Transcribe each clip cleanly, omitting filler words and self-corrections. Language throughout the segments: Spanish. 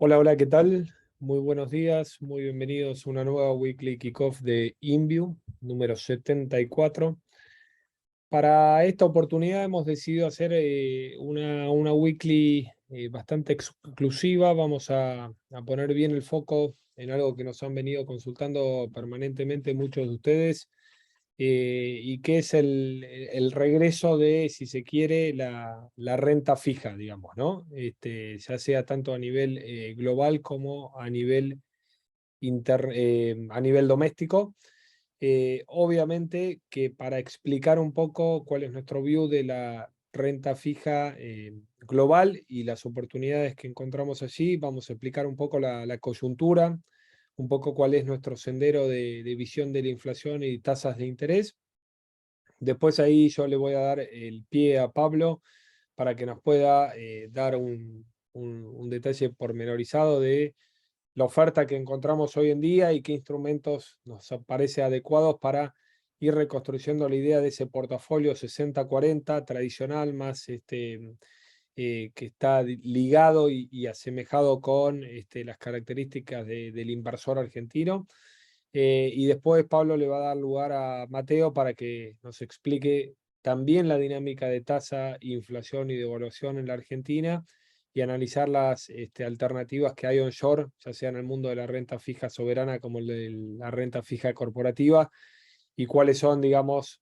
Hola, hola, ¿qué tal? Muy buenos días, muy bienvenidos a una nueva Weekly Kickoff de InView, número 74. Para esta oportunidad hemos decidido hacer una Weekly bastante exclusiva. Vamos a poner bien el foco en algo que nos han venido consultando permanentemente muchos de ustedes, y que es el regreso de, si se quiere, la renta fija, digamos, ¿no? Ya sea tanto a nivel global como a nivel doméstico. Obviamente que para explicar un poco cuál es nuestro view de la renta fija global y las oportunidades que encontramos allí, vamos a explicar un poco la coyuntura, un poco cuál es nuestro sendero de visión de la inflación y tasas de interés. Después ahí yo le voy a dar el pie a Pablo para que nos pueda dar un detalle pormenorizado de la oferta que encontramos hoy en día y qué instrumentos nos parece adecuados para ir reconstruyendo la idea de ese portafolio 60-40 tradicional, más que está ligado y asemejado con las características del inversor argentino. Y después Pablo le va a dar lugar a Mateo para que nos explique también la dinámica de tasa, inflación y devaluación en la Argentina y analizar las alternativas que hay onshore, ya sea en el mundo de la renta fija soberana como el de la renta fija corporativa, y cuáles son, digamos,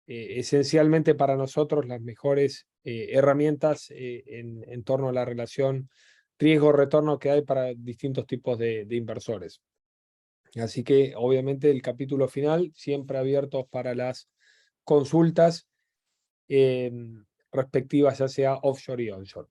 esencialmente para nosotros las mejores herramientas en torno a la relación riesgo-retorno que hay para distintos tipos de inversores. Así que obviamente el capítulo final siempre abierto para las consultas eh, respectivas, ya sea offshore y onshore.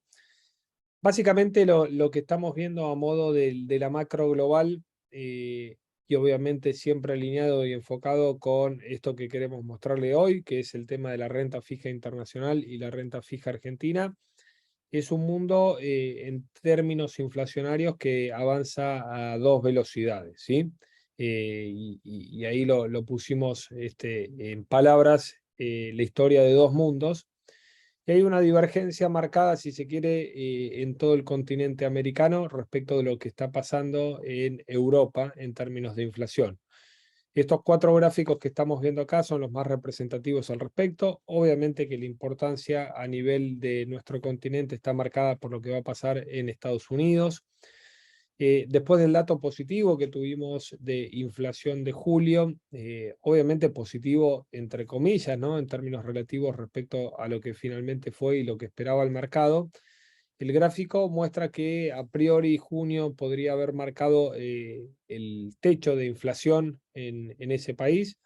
Básicamente lo que estamos viendo a modo de la macro global, y obviamente siempre alineado y enfocado con esto que queremos mostrarle hoy, que es el tema de la renta fija internacional y la renta fija argentina, es un mundo en términos inflacionarios que avanza a dos velocidades, ¿sí? Y ahí lo pusimos en palabras, la historia de dos mundos. Y hay una divergencia marcada, si se quiere, en todo el continente americano respecto de lo que está pasando en Europa en términos de inflación. Estos cuatro gráficos que estamos viendo acá son los más representativos al respecto. Obviamente que la importancia a nivel de nuestro continente está marcada por lo que va a pasar en Estados Unidos. Después del dato positivo que tuvimos de inflación de julio, obviamente positivo entre comillas, ¿no? En términos relativos respecto a lo que finalmente fue y lo que esperaba el mercado. El gráfico muestra que a priori junio podría haber marcado el techo de inflación en ese país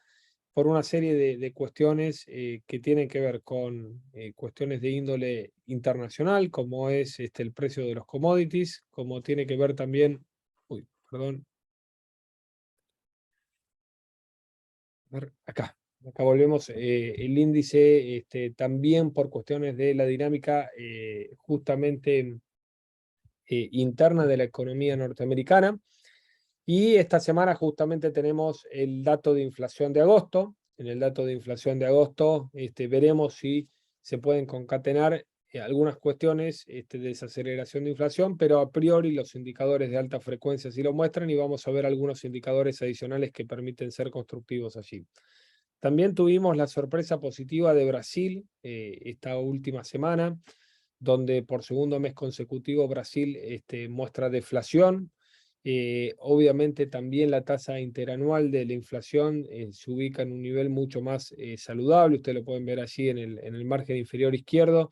por una serie de cuestiones que tienen que ver con cuestiones de índole internacional, como es el precio de los commodities, como tiene que ver también, uy, perdón, a ver, acá volvemos, el índice también por cuestiones de la dinámica justamente interna de la economía norteamericana. Y esta semana justamente tenemos el dato de inflación de agosto. En el dato de inflación de agosto veremos si se pueden concatenar algunas cuestiones de desaceleración de inflación, pero a priori los indicadores de alta frecuencia sí lo muestran y vamos a ver algunos indicadores adicionales que permiten ser constructivos allí. También tuvimos la sorpresa positiva de Brasil esta última semana, donde por segundo mes consecutivo Brasil muestra deflación. Obviamente también la tasa interanual de la inflación se ubica en un nivel mucho más saludable, ustedes lo pueden ver allí en el margen inferior izquierdo,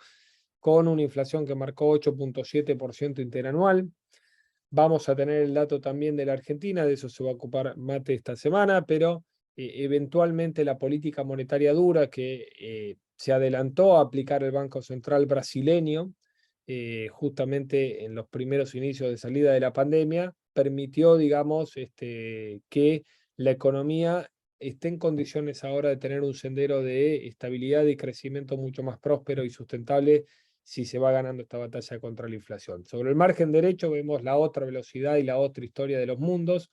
con una inflación que marcó 8,7% interanual. Vamos a tener el dato también de la Argentina, de eso se va a ocupar Mate esta semana, pero eventualmente la política monetaria dura que se adelantó a aplicar el Banco Central brasileño, justamente en los primeros inicios de salida de la pandemia, permitió, digamos, que la economía esté en condiciones ahora de tener un sendero de estabilidad y crecimiento mucho más próspero y sustentable si se va ganando esta batalla contra la inflación. Sobre el margen derecho vemos la otra velocidad y la otra historia de los mundos.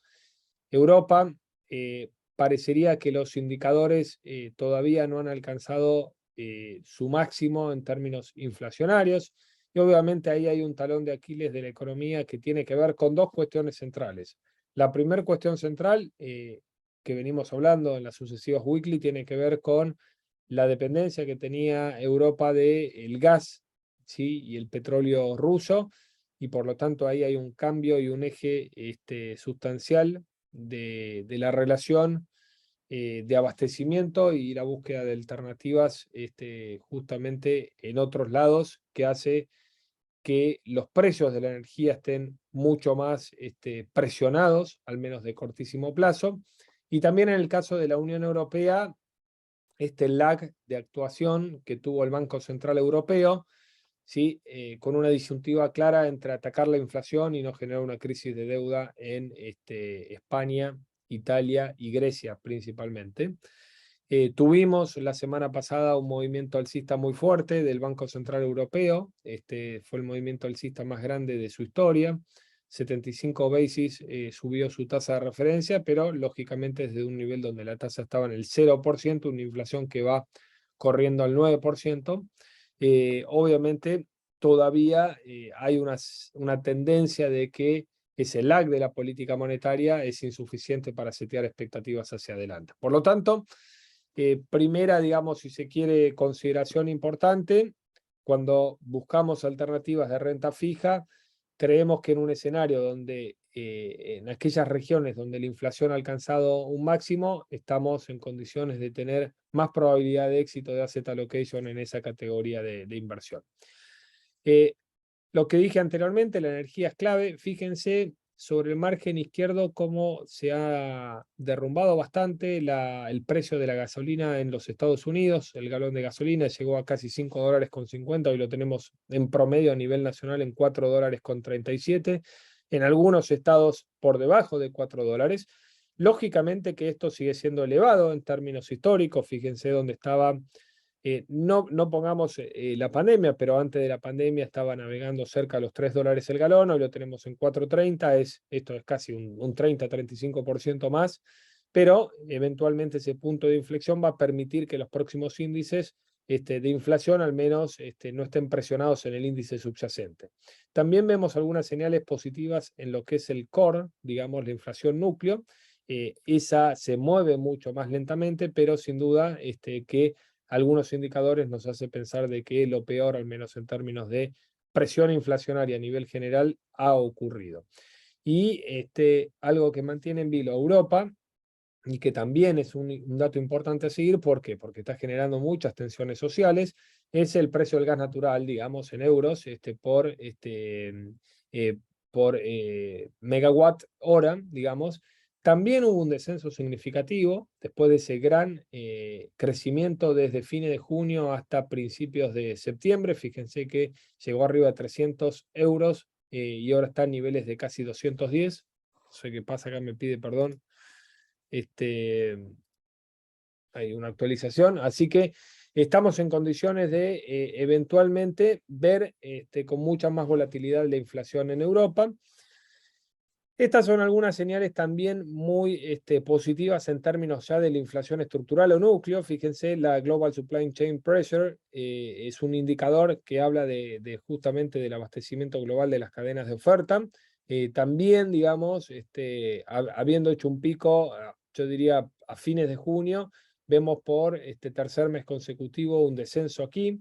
Europa, parecería que los indicadores todavía no han alcanzado su máximo en términos inflacionarios. Y obviamente ahí hay un talón de Aquiles de la economía que tiene que ver con dos cuestiones centrales. La primera cuestión central, que venimos hablando en las sucesivas weekly, tiene que ver con la dependencia que tenía Europa del gas, ¿sí? Y el petróleo ruso, y por lo tanto ahí hay un cambio y un eje sustancial de la relación de abastecimiento y la búsqueda de alternativas justamente en otros lados, que hace que los precios de la energía estén mucho más presionados, al menos de cortísimo plazo. Y también en el caso de la Unión Europea, este lag de actuación que tuvo el Banco Central Europeo, ¿sí? Con una disyuntiva clara entre atacar la inflación y no generar una crisis de deuda en España, Italia y Grecia principalmente. Tuvimos la semana pasada un movimiento alcista muy fuerte del Banco Central Europeo. Este fue el movimiento alcista más grande de su historia. 75 basis subió su tasa de referencia, pero lógicamente desde un nivel donde la tasa estaba en el 0%, una inflación que va corriendo al 9%. Obviamente todavía hay una tendencia de que ese lag de la política monetaria es insuficiente para setear expectativas hacia adelante. Por lo tanto, primera, digamos, si se quiere, consideración importante, cuando buscamos alternativas de renta fija, creemos que en un escenario donde en aquellas regiones donde la inflación ha alcanzado un máximo, estamos en condiciones de tener más probabilidad de éxito de asset allocation en esa categoría de inversión. Lo que dije anteriormente, la energía es clave. Fíjense sobre el margen izquierdo cómo se ha derrumbado bastante el precio de la gasolina en los Estados Unidos. El galón de gasolina llegó a casi $5,50, hoy lo tenemos en promedio a nivel nacional en $4,37, en algunos estados por debajo de $4. Lógicamente que esto sigue siendo elevado en términos históricos. Fíjense dónde estaba no pongamos la pandemia, pero antes de la pandemia estaba navegando cerca de los $3 el galón, hoy lo tenemos en 4,30, esto es casi un 30-35% más, pero eventualmente ese punto de inflexión va a permitir que los próximos índices de inflación al menos no estén presionados en el índice subyacente. También vemos algunas señales positivas en lo que es el core, digamos, la inflación núcleo. Esa se mueve mucho más lentamente, pero sin duda que algunos indicadores nos hace pensar de que lo peor, al menos en términos de presión inflacionaria a nivel general, ha ocurrido. Y algo que mantiene en vilo a Europa y que también es un dato importante a seguir, ¿por qué? Porque está generando muchas tensiones sociales, es el precio del gas natural, digamos, en euros, megawatt hora, digamos. También hubo un descenso significativo después de ese gran crecimiento desde fines de junio hasta principios de septiembre. Fíjense que llegó arriba de 300 euros y ahora está a niveles de casi 210. No sé qué pasa acá, me pide perdón. Hay una actualización, así que estamos en condiciones de eventualmente ver con mucha más volatilidad la inflación en Europa. Estas son algunas señales también muy positivas en términos ya de la inflación estructural o núcleo. Fíjense, la Global Supply Chain Pressure es un indicador que habla justamente del abastecimiento global de las cadenas de oferta. También, digamos, habiendo hecho un pico, yo diría a fines de junio, vemos por este tercer mes consecutivo un descenso aquí.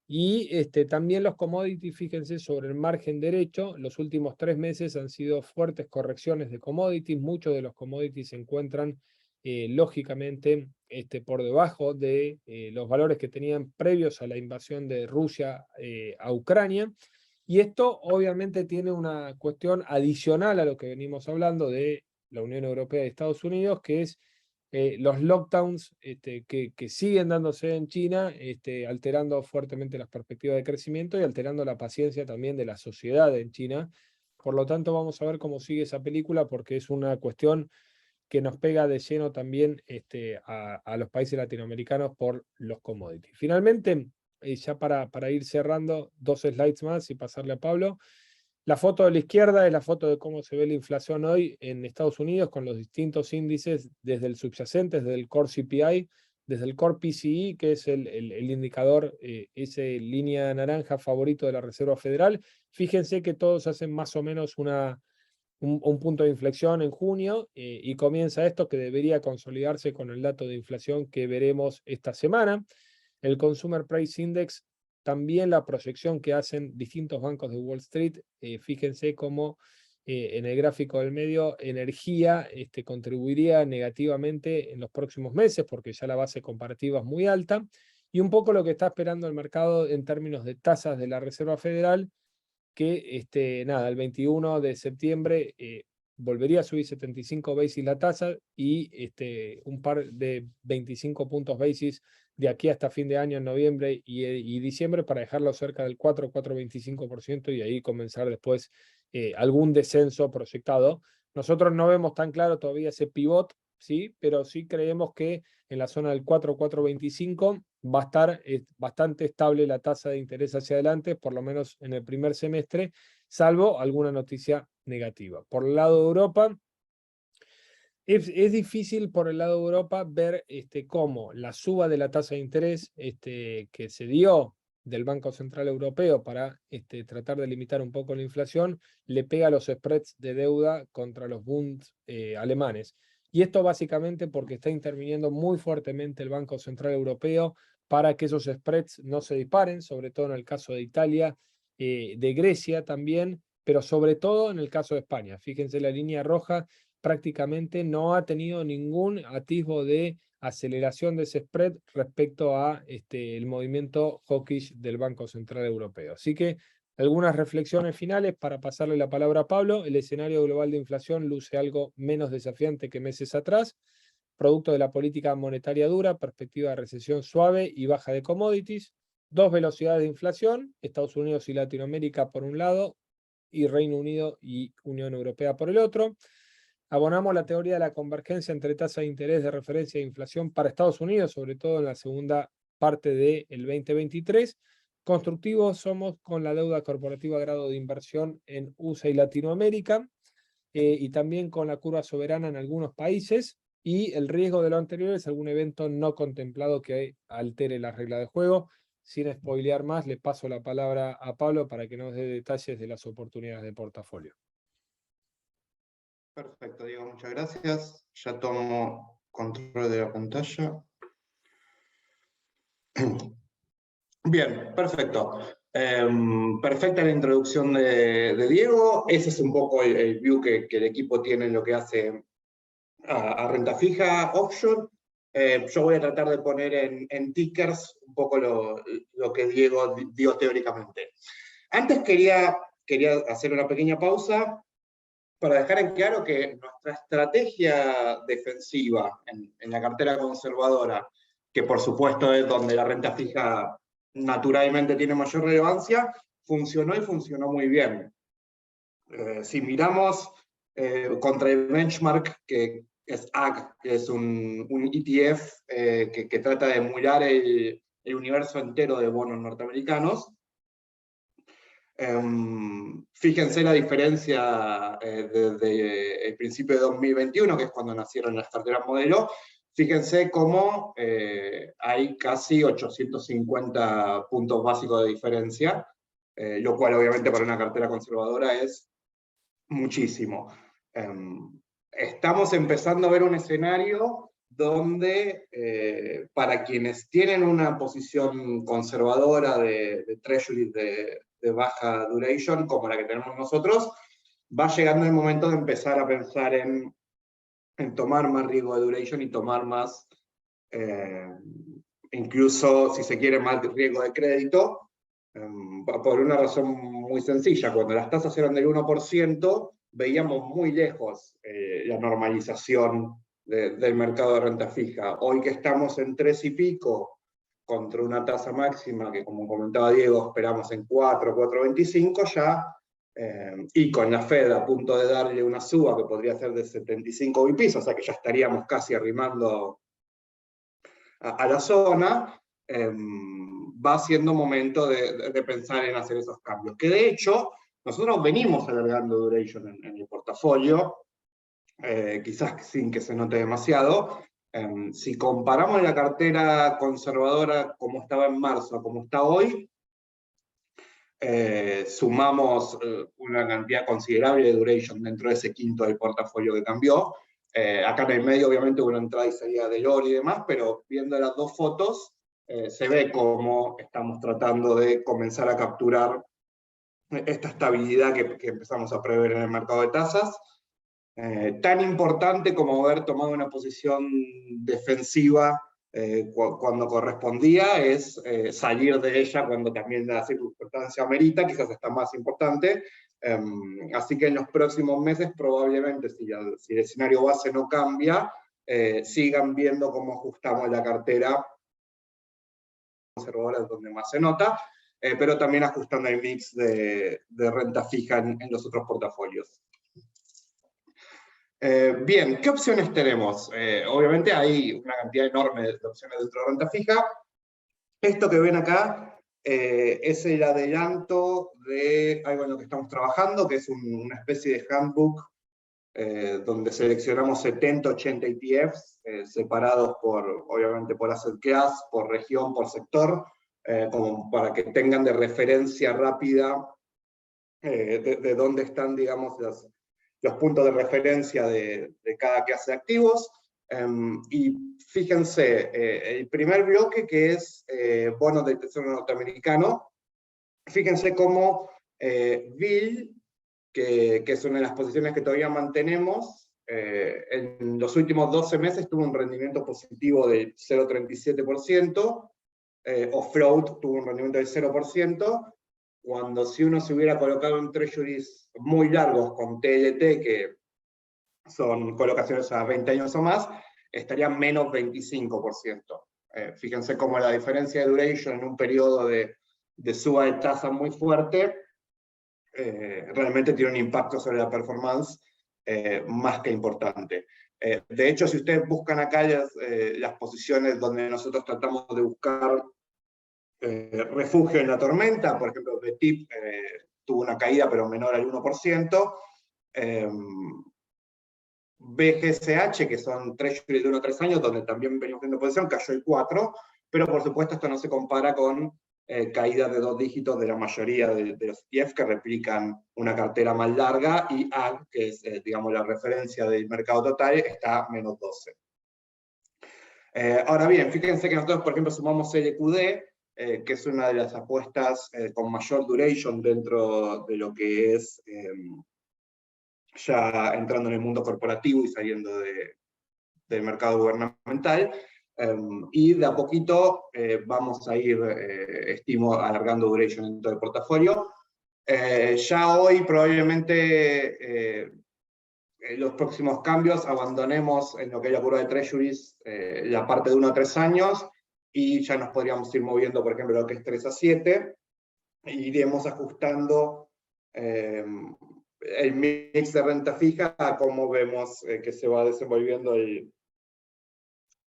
Y también los commodities, fíjense, sobre el margen derecho, los últimos 3 meses han sido fuertes correcciones de commodities. Muchos de los commodities se encuentran lógicamente por debajo de los valores que tenían previos a la invasión de Rusia a Ucrania. Y esto obviamente tiene una cuestión adicional a lo que venimos hablando de la Unión Europea y Estados Unidos, que es los lockdowns que siguen dándose en China, alterando fuertemente las perspectivas de crecimiento y alterando la paciencia también de la sociedad en China. Por lo tanto, vamos a ver cómo sigue esa película, porque es una cuestión que nos pega de lleno también a los países latinoamericanos por los commodities. Finalmente, ya para ir cerrando, 2 slides más y pasarle a Pablo. La foto de la izquierda es la foto de cómo se ve la inflación hoy en Estados Unidos con los distintos índices desde el subyacente, desde el core CPI, desde el Core PCE, que es el indicador, ese línea naranja favorito de la Reserva Federal, fíjense que todos hacen más o menos un punto de inflexión en junio, y comienza esto que debería consolidarse con el dato de inflación que veremos esta semana. El Consumer Price Index, también la proyección que hacen distintos bancos de Wall Street, fíjense cómo en el gráfico del medio, energía contribuiría negativamente en los próximos meses, porque ya la base comparativa es muy alta, y un poco lo que está esperando el mercado en términos de tasas de la Reserva Federal, que nada, el 21 de septiembre volvería a subir 75 basis la tasa, y un par de 25 puntos basis de aquí hasta fin de año en noviembre y diciembre, para dejarlo cerca del 4,25%, y ahí comenzar después algún descenso proyectado. Nosotros no vemos tan claro todavía ese pivot, ¿sí? Pero sí creemos que en la zona del 4,425 va a estar bastante estable la tasa de interés hacia adelante, por lo menos en el primer semestre, salvo alguna noticia negativa. Por el lado de Europa, es difícil por el lado de Europa ver cómo la suba de la tasa de interés que se dio del Banco Central Europeo para tratar de limitar un poco la inflación, le pega a los spreads de deuda contra los Bunds alemanes. Y esto básicamente porque está interviniendo muy fuertemente el Banco Central Europeo para que esos spreads no se disparen, sobre todo en el caso de Italia, de Grecia también, pero sobre todo en el caso de España. Fíjense, la línea roja prácticamente no ha tenido ningún atisbo de aceleración de ese spread respecto a el movimiento hawkish del Banco Central Europeo. Así que algunas reflexiones finales para pasarle la palabra a Pablo. El escenario global de inflación luce algo menos desafiante que meses atrás, producto de la política monetaria dura, perspectiva de recesión suave y baja de commodities, dos velocidades de inflación, Estados Unidos y Latinoamérica por un lado, y Reino Unido y Unión Europea por el otro. Abonamos la teoría de la convergencia entre tasa de interés de referencia e inflación para Estados Unidos, sobre todo en la segunda parte del 2023. Constructivos somos con la deuda corporativa a grado de inversión en USA y Latinoamérica, y también con la curva soberana en algunos países, y el riesgo de lo anterior es algún evento no contemplado que altere la regla de juego. Sin spoilear más, le paso la palabra a Pablo para que nos dé detalles de las oportunidades de portafolio. Perfecto, Diego, muchas gracias. Ya tomo control de la pantalla. Bien, perfecto. Perfecta la introducción de Diego. Ese es un poco el view que el equipo tiene en lo que hace a renta fija offshore. Yo voy a tratar de poner en tickers un poco lo que Diego dio teóricamente. Antes quería hacer una pequeña pausa para dejar en claro que nuestra estrategia defensiva en la cartera conservadora, que por supuesto es donde la renta fija naturalmente tiene mayor relevancia, funcionó y funcionó muy bien. Si miramos contra el benchmark, que es AG, que es un ETF que trata de emular el universo entero de bonos norteamericanos, fíjense la diferencia desde el principio de 2021, que es cuando nacieron las carteras modelo. Fíjense cómo hay casi 850 puntos básicos de diferencia, lo cual obviamente para una cartera conservadora es muchísimo. Estamos empezando a ver un escenario donde para quienes tienen una posición conservadora de treasury de baja duration, como la que tenemos nosotros, va llegando el momento de empezar a pensar en tomar más riesgo de duration y tomar más, incluso si se quiere, más riesgo de crédito, por una razón muy sencilla. Cuando las tasas eran del 1%, veíamos muy lejos la normalización del mercado de renta fija. Hoy que estamos en 3 y pico, contra una tasa máxima que, como comentaba Diego, esperamos en 4, 4,25 ya, y con la Fed a punto de darle una suba que podría ser de 75 bps, o sea que ya estaríamos casi arrimando a la zona, va siendo momento de pensar en hacer esos cambios. Que de hecho, nosotros venimos alargando duration en el portafolio, quizás sin que se note demasiado, Si comparamos la cartera conservadora como estaba en marzo a como está hoy, sumamos una cantidad considerable de duration dentro de ese quinto del portafolio que cambió. Acá en el medio obviamente hubo una entrada y salida de oro y demás, pero viendo las dos fotos, se ve cómo estamos tratando de comenzar a capturar esta estabilidad que empezamos a prever en el mercado de tasas. Tan importante como haber tomado una posición defensiva cuando correspondía, es salir de ella cuando también la circunstancia amerita, quizás está más importante. Así que en los próximos meses, probablemente, si el escenario base no cambia, sigan viendo cómo ajustamos la cartera conservadora, donde más se nota, pero también ajustando el mix de renta fija en los otros portafolios. Bien, ¿qué opciones tenemos? Obviamente hay una cantidad enorme de opciones dentro de renta fija. Esto que ven acá es el adelanto de algo en lo que estamos trabajando, que es una especie de handbook donde seleccionamos 70, 80 ETFs separados obviamente por asset class, por región, por sector, como para que tengan de referencia rápida de dónde están, digamos, los puntos de referencia de cada clase de activos. Y fíjense, el primer bloque, que es bonos del Tesoro norteamericano, fíjense cómo Bill, que es una de las posiciones que todavía mantenemos, en los últimos 12 meses tuvo un rendimiento positivo del 0,37%, o float tuvo un rendimiento del 0%, cuando si uno se hubiera colocado en treasuries muy largos con TLT, que son colocaciones a 20 años o más, estaría menos 25%. Fíjense cómo la diferencia de duration en un periodo de suba de tasa muy fuerte realmente tiene un impacto sobre la performance más que importante. De hecho, si ustedes buscan acá las posiciones donde nosotros tratamos de buscar refugio en la tormenta, por ejemplo, BTIP tuvo una caída pero menor al 1%, BGSH, que son treasuries de 1 a 3 años, donde también venimos viendo posición, cayó el 4%, pero por supuesto esto no se compara con caídas de 2 dígitos de la mayoría de los ETF que replican una cartera más larga, y AG, que es digamos, la referencia del mercado total, está menos 12%. Ahora bien, fíjense que nosotros, por ejemplo, sumamos LQD, que es una de las apuestas con mayor duration dentro de lo que es ya entrando en el mundo corporativo y saliendo del mercado gubernamental, y de a poquito vamos a ir, estimo, alargando duration en todo el portafolio. Ya hoy probablemente los próximos cambios abandonemos en lo que es la curva de treasuries la parte de 1 a 3 años, y ya nos podríamos ir moviendo, por ejemplo, lo que es 3 a 7, e iremos ajustando el mix de renta fija a cómo vemos que se va desenvolviendo el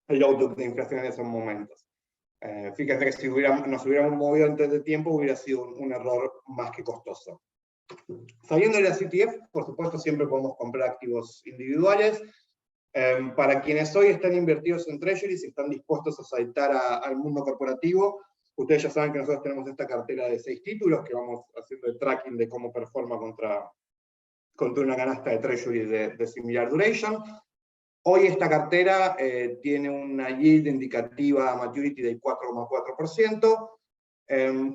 outlook de inflación en esos momentos. Fíjense que si nos hubiéramos movido antes de tiempo hubiera sido un error más que costoso. Sabiendo de las ETF, por supuesto, siempre podemos comprar activos individuales. Para quienes hoy están invertidos en treasuries y están dispuestos a saltar al mundo corporativo, ustedes ya saben que nosotros tenemos esta cartera de 6 títulos que vamos haciendo el tracking de cómo performa contra una canasta de treasury de similar duration. Hoy esta cartera tiene una yield indicativa maturity del 4,4%.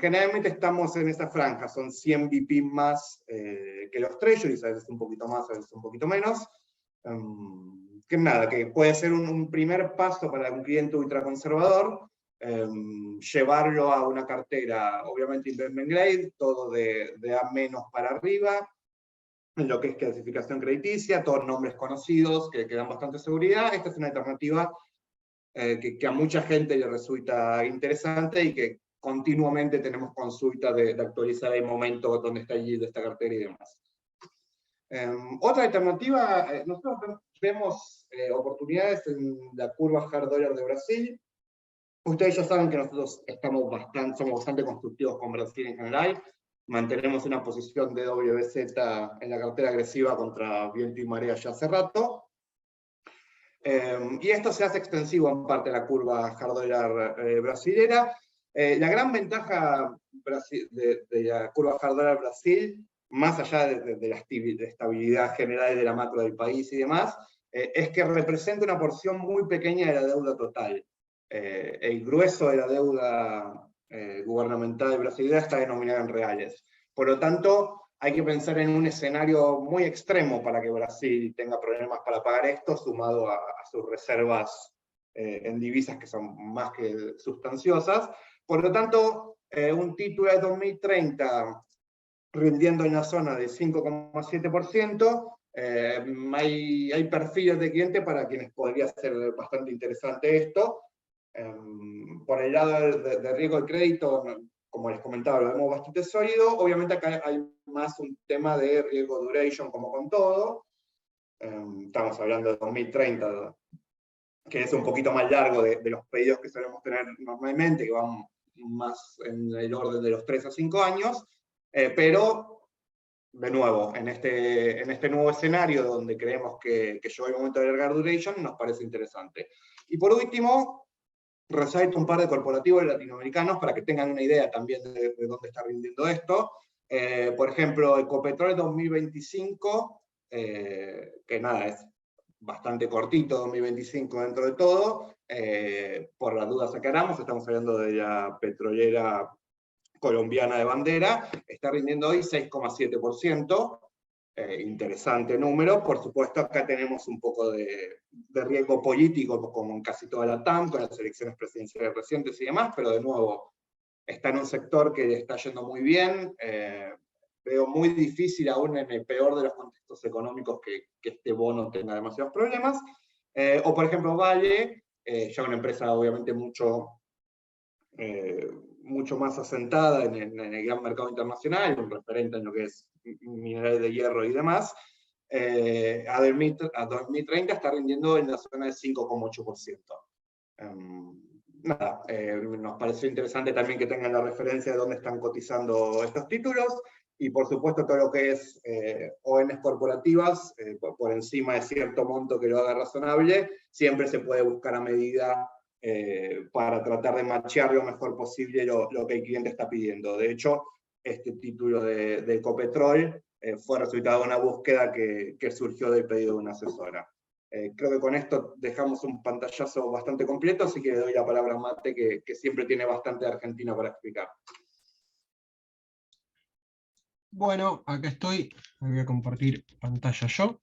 Generalmente estamos en esa franja, son 100 BP más que los treasuries, a veces un poquito más, a veces un poquito menos. Que nada, que puede ser un primer paso para un cliente ultraconservador, llevarlo a una cartera, obviamente investment grade, todo de A- para arriba, en lo que es clasificación crediticia, todos nombres conocidos que dan bastante seguridad. Esta es una alternativa que a mucha gente le resulta interesante y que continuamente tenemos consulta de actualizar el momento donde está allí de esta cartera y demás. Otra alternativa, nosotros vemos oportunidades en la curva hard dollar de Brasil. Ustedes ya saben que nosotros somos bastante constructivos con Brasil en general. Mantenemos una posición de WZ en la cartera agresiva contra viento y marea ya hace rato. Y esto se hace extensivo en parte a la curva hard dollar brasilera. La gran ventaja de la curva hard dollar Brasil, más allá de la estabilidad general de la macro del país y demás, es que representa una porción muy pequeña de la deuda total. El grueso de la deuda gubernamental brasileña está denominada en reales. Por lo tanto, hay que pensar en un escenario muy extremo para que Brasil tenga problemas para pagar esto, sumado a sus reservas en divisas que son más que sustanciosas. Por lo tanto, un título de 2030 rindiendo en la zona de 5,7%, hay perfiles de cliente para quienes podría ser bastante interesante esto. Por el lado de riesgo de crédito, como les comentaba, lo vemos bastante sólido. Obviamente acá hay más un tema de riesgo duration, como con todo. Estamos hablando de 2030, que es un poquito más largo de los pedidos que solemos tener normalmente, que van más en el orden de los 3 a 5 años, pero, de nuevo, en este nuevo escenario donde creemos que llegó el momento de alargar duration, nos parece interesante. Y por último, resalto un par de corporativos latinoamericanos para que tengan una idea también de dónde está rindiendo esto. Por ejemplo, Ecopetrol 2025, que nada, es bastante cortito 2025 dentro de todo, por las dudas aclaramos, estamos hablando de la petrolera colombiana de bandera, está rindiendo hoy 6,7%, interesante número. Por supuesto, acá tenemos un poco de riesgo político, como en casi toda la TAM, con las elecciones presidenciales recientes y demás, pero de nuevo, está en un sector que le está yendo muy bien. Veo muy difícil, aún en el peor de los contextos económicos, que este bono tenga demasiados problemas. O, por ejemplo, Vale, ya una empresa obviamente mucho más asentada en el gran mercado internacional, un referente en lo que es minerales de hierro y demás, a 2030 está rindiendo en la zona de 5,8%. Nada, nos pareció interesante también que tengan la referencia de dónde están cotizando estos títulos, y por supuesto todo lo que es ONs corporativas, por encima de cierto monto que lo haga razonable, siempre se puede buscar a medida para tratar de machear lo mejor posible lo que el cliente está pidiendo. De hecho, este título de Ecopetrol fue resultado de una búsqueda que surgió del pedido de una asesora. Creo que con esto dejamos un pantallazo bastante completo, así que le doy la palabra a Mate, que siempre tiene bastante de Argentina para explicar. Bueno, acá estoy, voy a compartir pantalla yo.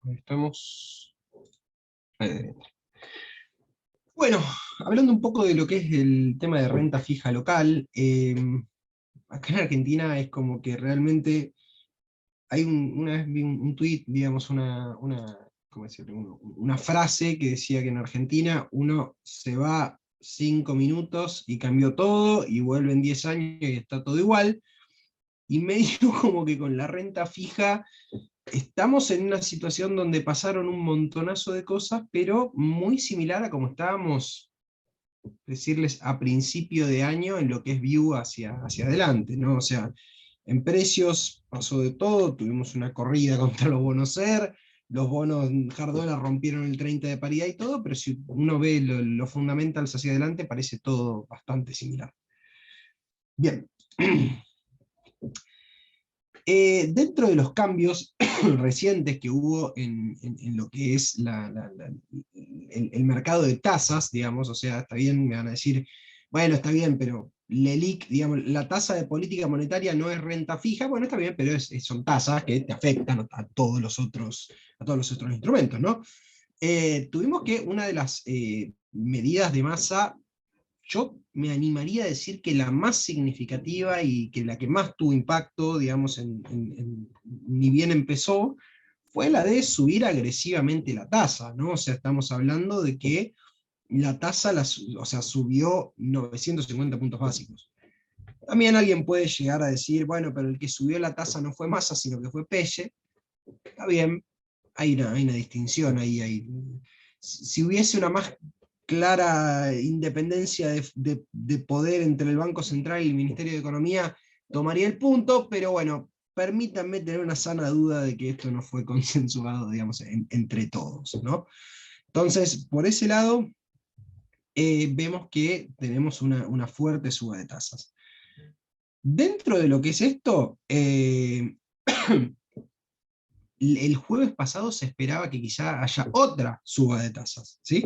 Ahí estamos. Bueno, hablando un poco de lo que es el tema de renta fija local, acá en Argentina es como que realmente hay una vez vi un tweet, digamos, ¿cómo decirlo? Una frase que decía que en Argentina uno se va 5 minutos y cambió todo, y vuelve en 10 años y está todo igual, y medio como que con la renta fija estamos en una situación donde pasaron un montonazo de cosas, pero muy similar a como estábamos, decirles, a principio de año en lo que es view hacia adelante, ¿no? O sea, en precios pasó de todo, tuvimos una corrida contra los bonos SER, los bonos hard dollar rompieron el 30 de paridad y todo, pero si uno ve los fundamentals hacia adelante, parece todo bastante similar. Bien. Dentro de los cambios recientes que hubo en lo que es el mercado de tasas, digamos, o sea, está bien, me van a decir, bueno, está bien, pero LELIQ, digamos, la tasa de política monetaria no es renta fija, bueno, está bien, pero son tasas que te afectan a todos los otros instrumentos, ¿no? Tuvimos que una de las medidas de masa, yo me animaría a decir que la más significativa y que la que más tuvo impacto, digamos, ni bien empezó, fue la de subir agresivamente la tasa, ¿no? O sea, estamos hablando de que la tasa subió 950 puntos básicos. También alguien puede llegar a decir, bueno, pero el que subió la tasa no fue Massa, sino que fue Pelle. Está bien, hay una distinción ahí. Si hubiese una más clara independencia de poder entre el Banco Central y el Ministerio de Economía, tomaría el punto, pero bueno, permítanme tener una sana duda de que esto no fue consensuado, digamos, entre todos, ¿no? Entonces, por ese lado, vemos que tenemos una fuerte suba de tasas. Dentro de lo que es esto, el jueves pasado se esperaba que quizá haya otra suba de tasas, ¿sí?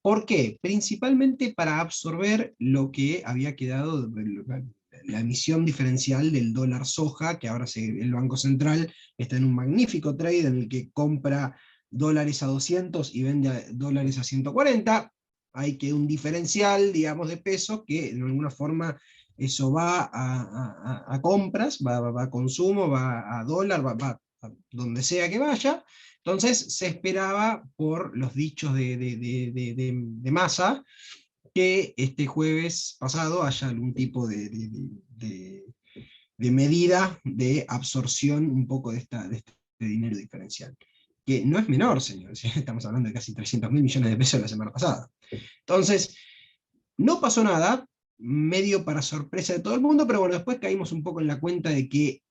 ¿Por qué? Principalmente para absorber lo que había quedado, la emisión diferencial del dólar soja, que ahora el Banco Central está en un magnífico trade en el que compra dólares a 200 y vende dólares a 140, hay que un diferencial, digamos, de pesos, que de alguna forma eso va a compras, va a consumo, va a dólar, va a donde sea que vaya. Entonces se esperaba, por los dichos de Massa, que este jueves pasado haya algún tipo de medida de absorción un poco de este dinero diferencial. Que no es menor, señores, estamos hablando de casi 300.000 millones de pesos la semana pasada. Entonces, no pasó nada, medio para sorpresa de todo el mundo, pero bueno, después caímos un poco en la cuenta de que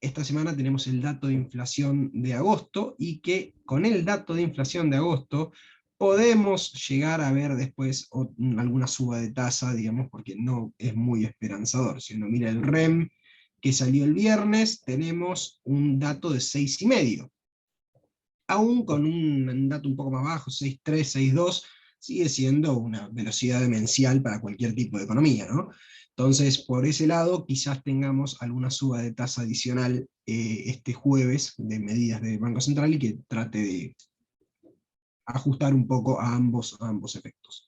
esta semana tenemos el dato de inflación de agosto, y que con el dato de inflación de agosto podemos llegar a ver después alguna suba de tasa, digamos, porque no es muy esperanzador. Si uno mira el REM que salió el viernes, tenemos un dato de 6,5. Aún con un dato un poco más bajo, 6,3, 6,2, sigue siendo una velocidad demencial para cualquier tipo de economía, ¿no? Entonces, por ese lado, quizás tengamos alguna suba de tasa adicional este jueves de medidas del Banco Central, y que trate de ajustar un poco a ambos efectos.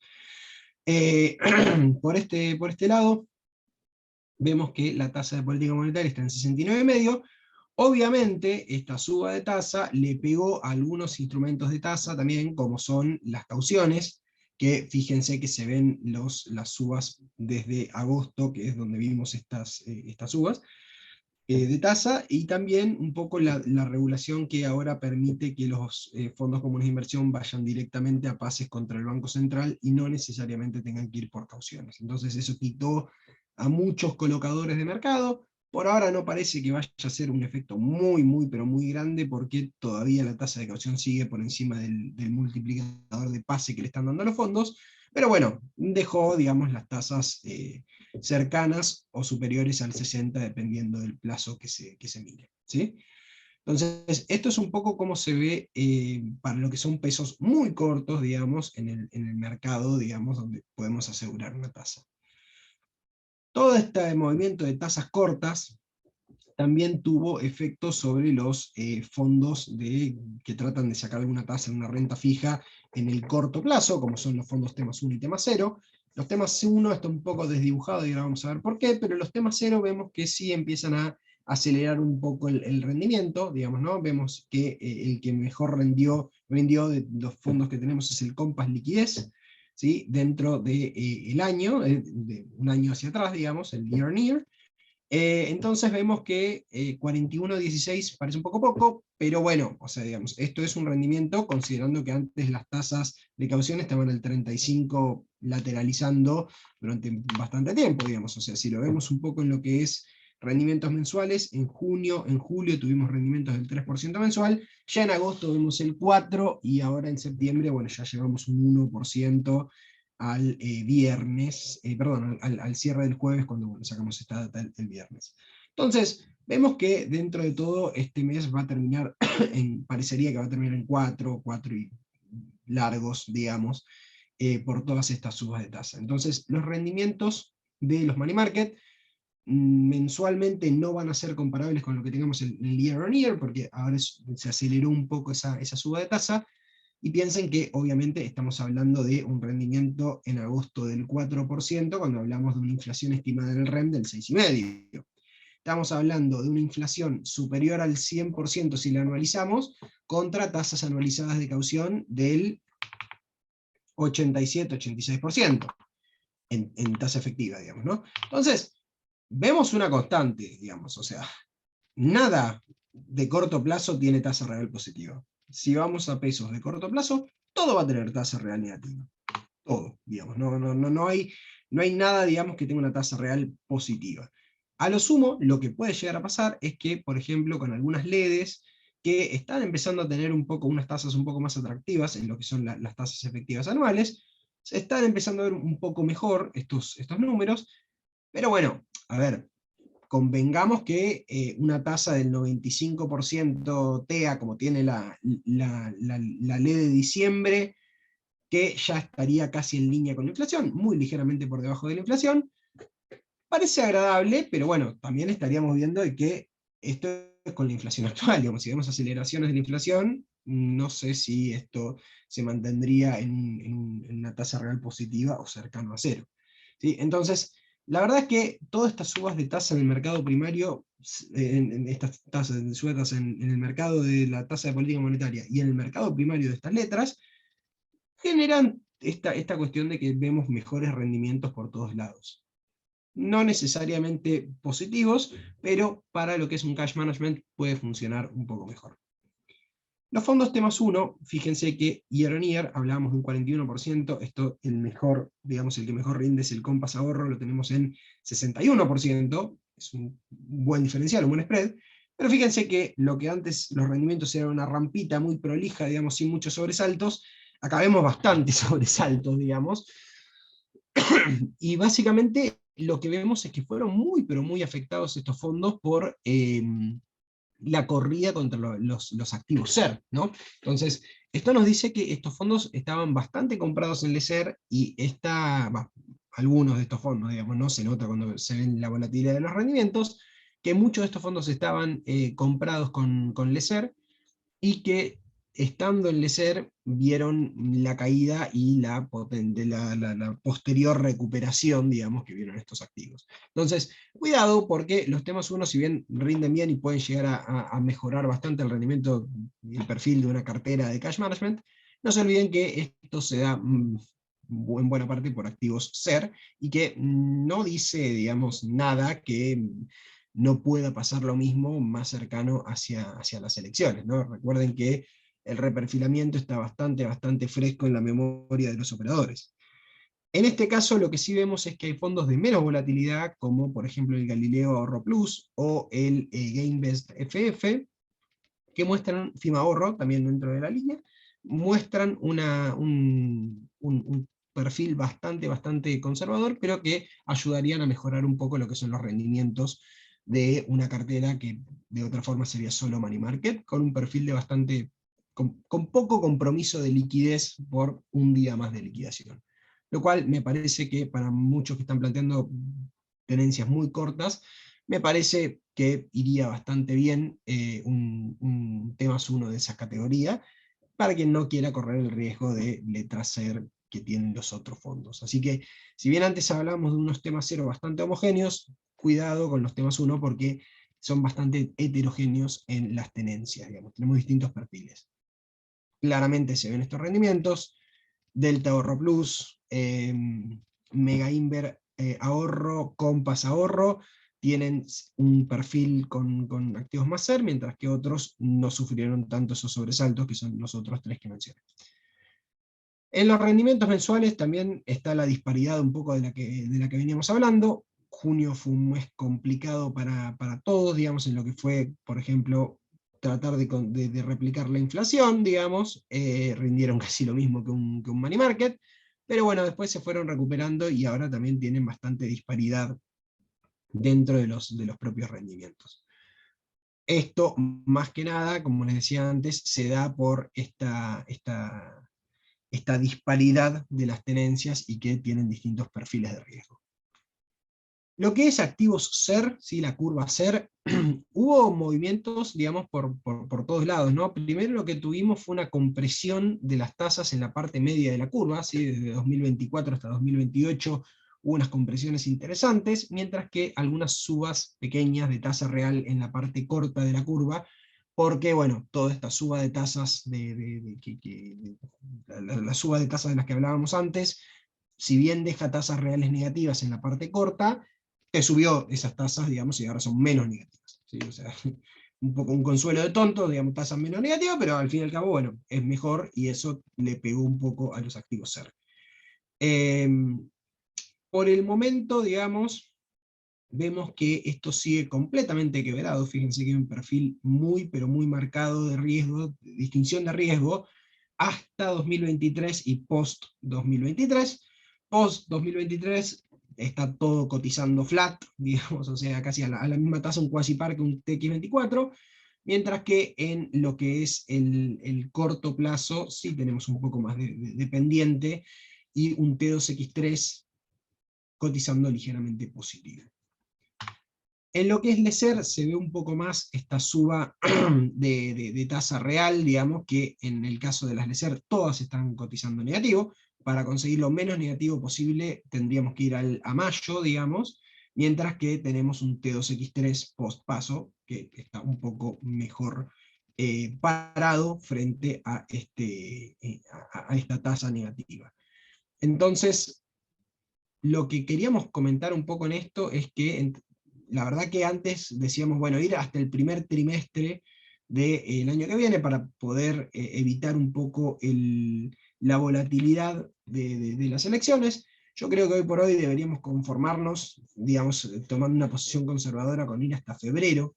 Por este lado, vemos que la tasa de política monetaria está en 69,5. Obviamente, esta suba de tasa le pegó a algunos instrumentos de tasa también, como son las cauciones, que fíjense que se ven las subas desde agosto, que es donde vimos estas subas de tasa, y también un poco la regulación que ahora permite que los fondos comunes de inversión vayan directamente a pases contra el Banco Central y no necesariamente tengan que ir por cauciones. Entonces eso quitó a muchos colocadores de mercado. Por ahora no parece que vaya a ser un efecto muy, pero muy grande, porque todavía la tasa de caución sigue por encima del multiplicador de pase que le están dando a los fondos, pero bueno, dejó, digamos, las tasas cercanas o superiores al 60, dependiendo del plazo que se mire, ¿sí? Entonces, esto es un poco cómo se ve para lo que son pesos muy cortos, digamos, en el mercado, digamos, donde podemos asegurar una tasa. Todo este movimiento de tasas cortas también tuvo efectos sobre los fondos que tratan de sacar alguna tasa en una renta fija en el corto plazo, como son los fondos temas 1 y temas 0. Los temas 1 está un poco desdibujado y ahora vamos a ver por qué, pero los temas 0 vemos que sí empiezan a acelerar un poco el rendimiento, digamos, ¿no? Vemos que el que mejor rindió de los fondos que tenemos es el Compass Liquidez, ¿sí? Dentro del año, de un año hacia atrás, digamos, el year on year. Entonces vemos que 41,16 parece un poco, pero bueno, o sea, digamos, esto es un rendimiento considerando que antes las tasas de caución estaban al 35 lateralizando durante bastante tiempo, digamos. O sea, si lo vemos un poco en lo que es rendimientos mensuales, en julio tuvimos rendimientos del 3% mensual, ya en agosto vemos el 4%, y ahora en septiembre, bueno, ya llevamos un 1% al viernes, perdón, al cierre del jueves, cuando sacamos esta data el viernes. Entonces, vemos que dentro de todo este mes va a terminar, parecería que va a terminar en 4 y largos, digamos, por todas estas subas de tasa. Entonces, los rendimientos de los money market mensualmente no van a ser comparables con lo que tengamos el year on year, porque ahora se aceleró un poco esa suba de tasa. Y piensen que obviamente estamos hablando de un rendimiento en agosto del 4%, cuando hablamos de una inflación estimada en el REM del 6,5%. Estamos hablando de una inflación superior al 100% si la anualizamos, contra tasas anualizadas de caución del 87-86% en tasa efectiva, digamos, ¿no? Entonces, vemos una constante, digamos, o sea, nada de corto plazo tiene tasa real positiva. Si vamos a pesos de corto plazo, todo va a tener tasa real negativa. Todo, digamos. No hay nada, digamos, que tenga una tasa real positiva. A lo sumo, lo que puede llegar a pasar es que, por ejemplo, con algunas LEDs que están empezando a tener un poco, unas tasas un poco más atractivas en lo que son las tasas efectivas anuales, se están empezando a ver un poco mejor estos números, pero bueno, a ver, convengamos que una tasa del 95% TEA, como tiene la ley de diciembre, que ya estaría casi en línea con la inflación, muy ligeramente por debajo de la inflación, parece agradable, pero bueno, también estaríamos viendo de que esto es con la inflación actual, digamos, si vemos aceleraciones de la inflación, no sé si esto se mantendría en una tasa real positiva o cercano a cero. ¿Sí? Entonces, la verdad es que todas estas subas de tasa en el mercado primario, en estas tasas, subas de tasa en el mercado de la tasa de política monetaria y en el mercado primario de estas letras, generan esta cuestión de que vemos mejores rendimientos por todos lados. No necesariamente positivos, pero para lo que es un cash management puede funcionar un poco mejor. Los fondos T+1, fíjense que year on year hablábamos de un 41%, esto el mejor, digamos, el que mejor rinde es el Compass Ahorro, lo tenemos en 61%, es un buen diferencial, un buen spread, pero fíjense que lo que antes los rendimientos eran una rampita muy prolija, digamos, sin muchos sobresaltos, acá vemos bastantes sobresaltos, digamos, y básicamente lo que vemos es que fueron muy, pero muy afectados estos fondos por la corrida contra los activos SER, ¿no? Entonces, esto nos dice que estos fondos estaban bastante comprados en el SER y algunos de estos fondos, digamos, no se nota cuando se ven la volatilidad de los rendimientos, que muchos de estos fondos estaban comprados con LESER y que estando en LESER vieron la caída y la posterior recuperación, digamos, que vieron estos activos. Entonces, cuidado porque los T+1, si bien rinden bien y pueden llegar a mejorar bastante el rendimiento y el perfil de una cartera de cash management, no se olviden que esto se da en buena parte por activos SER y que no dice, digamos, nada que no pueda pasar lo mismo más cercano hacia las elecciones, ¿no? Recuerden que el reperfilamiento está bastante fresco en la memoria de los operadores. En este caso lo que sí vemos es que hay fondos de menos volatilidad, como por ejemplo el Galileo Ahorro Plus o el GameBest FF, que muestran, FIMA Ahorro, también dentro de la línea, muestran un perfil bastante conservador, pero que ayudarían a mejorar un poco lo que son los rendimientos de una cartera que de otra forma sería solo money market, con un perfil de con poco compromiso de liquidez por un día más de liquidación. Lo cual me parece que para muchos que están planteando tenencias muy cortas, me parece que iría bastante bien un T+1 de esa categoría, para quien no quiera correr el riesgo de letra SER que tienen los otros fondos. Así que, si bien antes hablábamos de unos T+0 bastante homogéneos, cuidado con los T+1 porque son bastante heterogéneos en las tenencias, digamos, tenemos distintos perfiles. Claramente se ven estos rendimientos, Delta Ahorro Plus, Mega Inver Ahorro, Compass Ahorro, tienen un perfil con activos más SER, mientras que otros no sufrieron tanto esos sobresaltos, que son los otros tres que mencioné. En los rendimientos mensuales también está la disparidad un poco de la que veníamos hablando. Junio fue un mes complicado para todos, digamos, en lo que fue, por ejemplo, tratar de replicar la inflación, digamos, rindieron casi lo mismo que un money market, pero bueno, después se fueron recuperando y ahora también tienen bastante disparidad dentro de los propios rendimientos. Esto, más que nada, como les decía antes, se da por esta disparidad de las tenencias y que tienen distintos perfiles de riesgo. Lo que es activos SER, ¿sí? La curva SER, hubo movimientos, digamos, por todos lados, ¿no? Primero lo que tuvimos fue una compresión de las tasas en la parte media de la curva, ¿sí? Desde 2024 hasta 2028 hubo unas compresiones interesantes, mientras que algunas subas pequeñas de tasa real en la parte corta de la curva, porque, bueno, toda esta suba de tasas, la suba de tasas de las que hablábamos antes, si bien deja tasas reales negativas en la parte corta, te subió esas tasas, digamos, y ahora son menos negativas, ¿sí? O sea, un poco un consuelo de tonto, digamos, tasas menos negativas, pero al fin y al cabo, bueno, es mejor, y eso le pegó un poco a los activos SER. Por el momento, digamos, vemos que esto sigue completamente quebrado. Fíjense que hay un perfil muy, pero muy marcado de riesgo, de distinción de riesgo, hasta 2023 y post-2023. Post-2023 está todo cotizando flat, digamos, o sea, casi a la misma tasa un quasi par que un TX24, mientras que en lo que es el corto plazo sí tenemos un poco más de pendiente, y un T2X3 cotizando ligeramente positivo. En lo que es LECER se ve un poco más esta suba de tasa real, digamos, que en el caso de las LECER todas están cotizando negativo. Para conseguir lo menos negativo posible tendríamos que ir a mayo, digamos, mientras que tenemos un T2X3 post paso, que está un poco mejor parado frente a esta tasa negativa. Entonces, lo que queríamos comentar un poco en esto es que la verdad que antes decíamos, bueno, ir hasta el primer trimestre del año que viene para poder evitar un poco la volatilidad de las elecciones. Yo creo que hoy por hoy deberíamos conformarnos, digamos, tomando una posición conservadora con ir hasta febrero.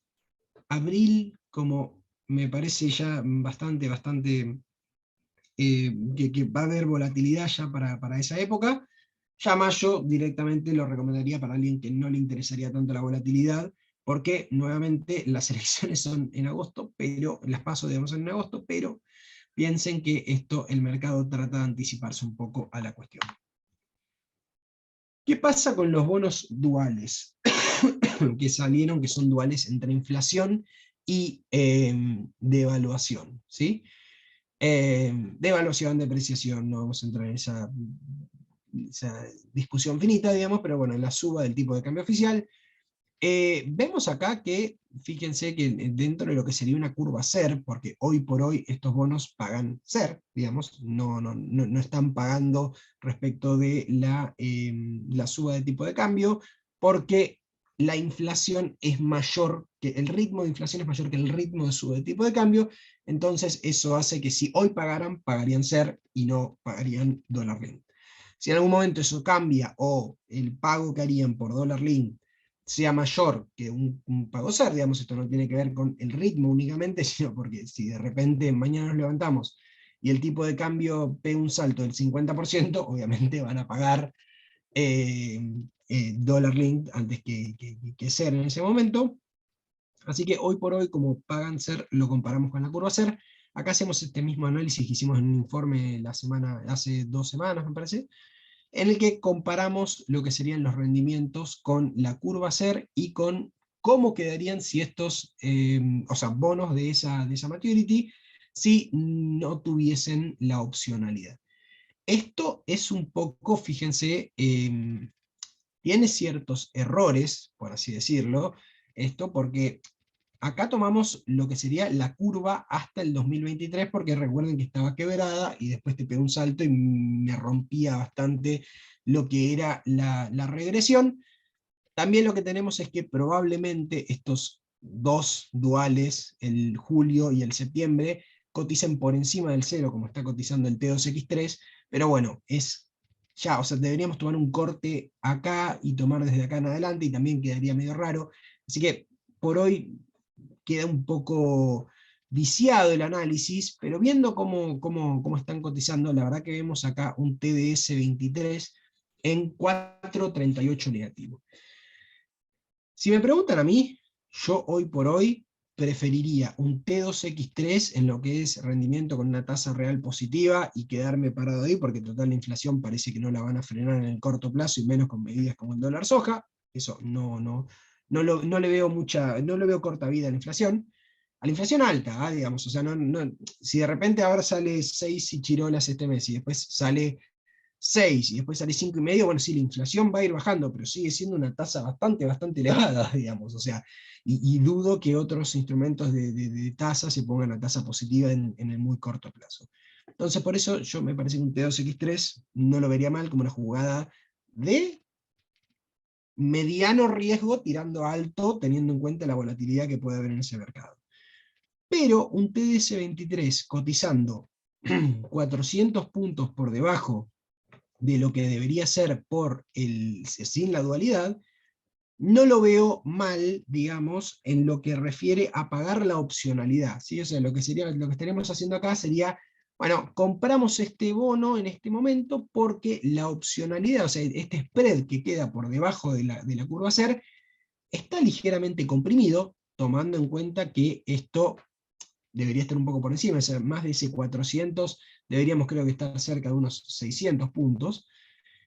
Abril, como me parece ya bastante, que va a haber volatilidad ya para esa época. Ya mayo directamente lo recomendaría para alguien que no le interesaría tanto la volatilidad, porque nuevamente las elecciones son en agosto, pero las PASO digamos en agosto, pero piensen que esto el mercado trata de anticiparse un poco a la cuestión. ¿Qué pasa con los bonos duales que salieron, que son duales entre inflación y devaluación? ¿Sí? Devaluación, depreciación, no vamos a entrar en esa discusión finita, digamos, pero bueno, la suba del tipo de cambio oficial. Vemos acá que, fíjense que dentro de lo que sería una curva SER, porque hoy por hoy estos bonos pagan SER, digamos, no están pagando respecto de la suba de tipo de cambio, porque la inflación es mayor, que el ritmo de inflación es mayor que el ritmo de suba de tipo de cambio, entonces eso hace que si hoy pagaran, pagarían SER y no pagarían dólar link. Si en algún momento eso cambia o el pago que harían por dólar link sea mayor que un pago SER, digamos, esto no tiene que ver con el ritmo únicamente, sino porque si de repente mañana nos levantamos y el tipo de cambio pega un salto del 50%, obviamente van a pagar dólar link antes que SER en ese momento. Así que hoy por hoy, como pagan SER, lo comparamos con la curva SER. Acá hacemos este mismo análisis que hicimos en un informe hace 2 semanas, me parece, en el que comparamos lo que serían los rendimientos con la curva SER y con cómo quedarían si estos bonos de esa maturity, si no tuviesen la opcionalidad. Esto es un poco, fíjense, tiene ciertos errores, por así decirlo, esto porque acá tomamos lo que sería la curva hasta el 2023, porque recuerden que estaba quebrada y después te pegó un salto y me rompía bastante lo que era la regresión. También lo que tenemos es que probablemente estos dos duales, el julio y el septiembre, coticen por encima del cero, como está cotizando el T2X3, pero bueno, o sea, deberíamos tomar un corte acá y tomar desde acá en adelante, y también quedaría medio raro. Así que por hoy queda un poco viciado el análisis, pero viendo cómo están cotizando, la verdad que vemos acá un TDS 23 en 4.38 negativo. Si me preguntan a mí, yo hoy por hoy preferiría un T2X3 en lo que es rendimiento con una tasa real positiva y quedarme parado ahí, porque total la inflación parece que no la van a frenar en el corto plazo, y menos con medidas como el dólar soja. Eso no le veo corta vida a la inflación. A la inflación alta, digamos, o sea, si de repente ahora sale 6 y chirolas este mes y después sale 6 y después sale 5,5, bueno, sí, la inflación va a ir bajando, pero sigue siendo una tasa bastante elevada, digamos, o sea, y dudo que otros instrumentos de tasa se pongan a tasa positiva en el muy corto plazo. Entonces, por eso yo me parece que un T2X3 no lo vería mal como una jugada de mediano riesgo tirando alto, teniendo en cuenta la volatilidad que puede haber en ese mercado. Pero un TDS23 cotizando 400 puntos por debajo de lo que debería ser sin la dualidad, no lo veo mal, digamos, en lo que refiere a pagar la opcionalidad, ¿sí? O sea, lo que estaríamos haciendo acá sería, bueno, compramos este bono en este momento porque la opcionalidad, o sea, este spread que queda por debajo de la curva SER, está ligeramente comprimido, tomando en cuenta que esto debería estar un poco por encima, o sea, más de ese 400, deberíamos creo que estar cerca de unos 600 puntos.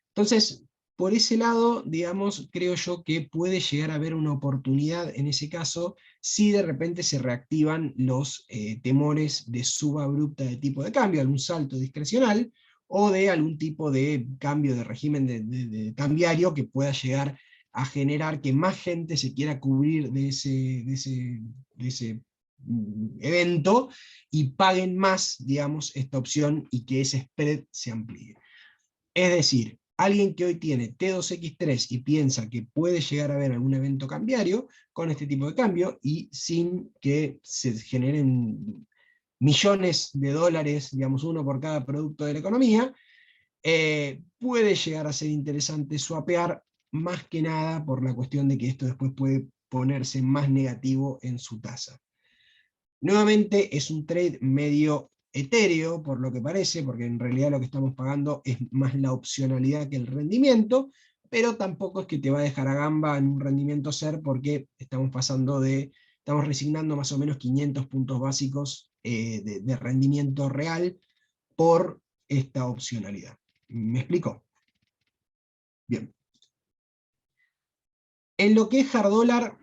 Entonces, por ese lado, digamos, creo yo que puede llegar a haber una oportunidad en ese caso, si de repente se reactivan los temores de suba abrupta de tipo de cambio, algún salto discrecional, o de algún tipo de cambio de régimen de cambiario que pueda llegar a generar que más gente se quiera cubrir de ese evento y paguen más, digamos, esta opción y que ese spread se amplíe. Es decir, alguien que hoy tiene T2X3 y piensa que puede llegar a haber algún evento cambiario con este tipo de cambio y sin que se generen millones de dólares, digamos uno por cada producto de la economía, puede llegar a ser interesante swapear, más que nada por la cuestión de que esto después puede ponerse más negativo en su tasa. Nuevamente es un trade medio etéreo, por lo que parece, porque en realidad lo que estamos pagando es más la opcionalidad que el rendimiento, pero tampoco es que te va a dejar a gamba en un rendimiento SER, porque estamos resignando más o menos 500 puntos básicos de rendimiento real por esta opcionalidad. ¿Me explico? Bien. En lo que es hard dólar,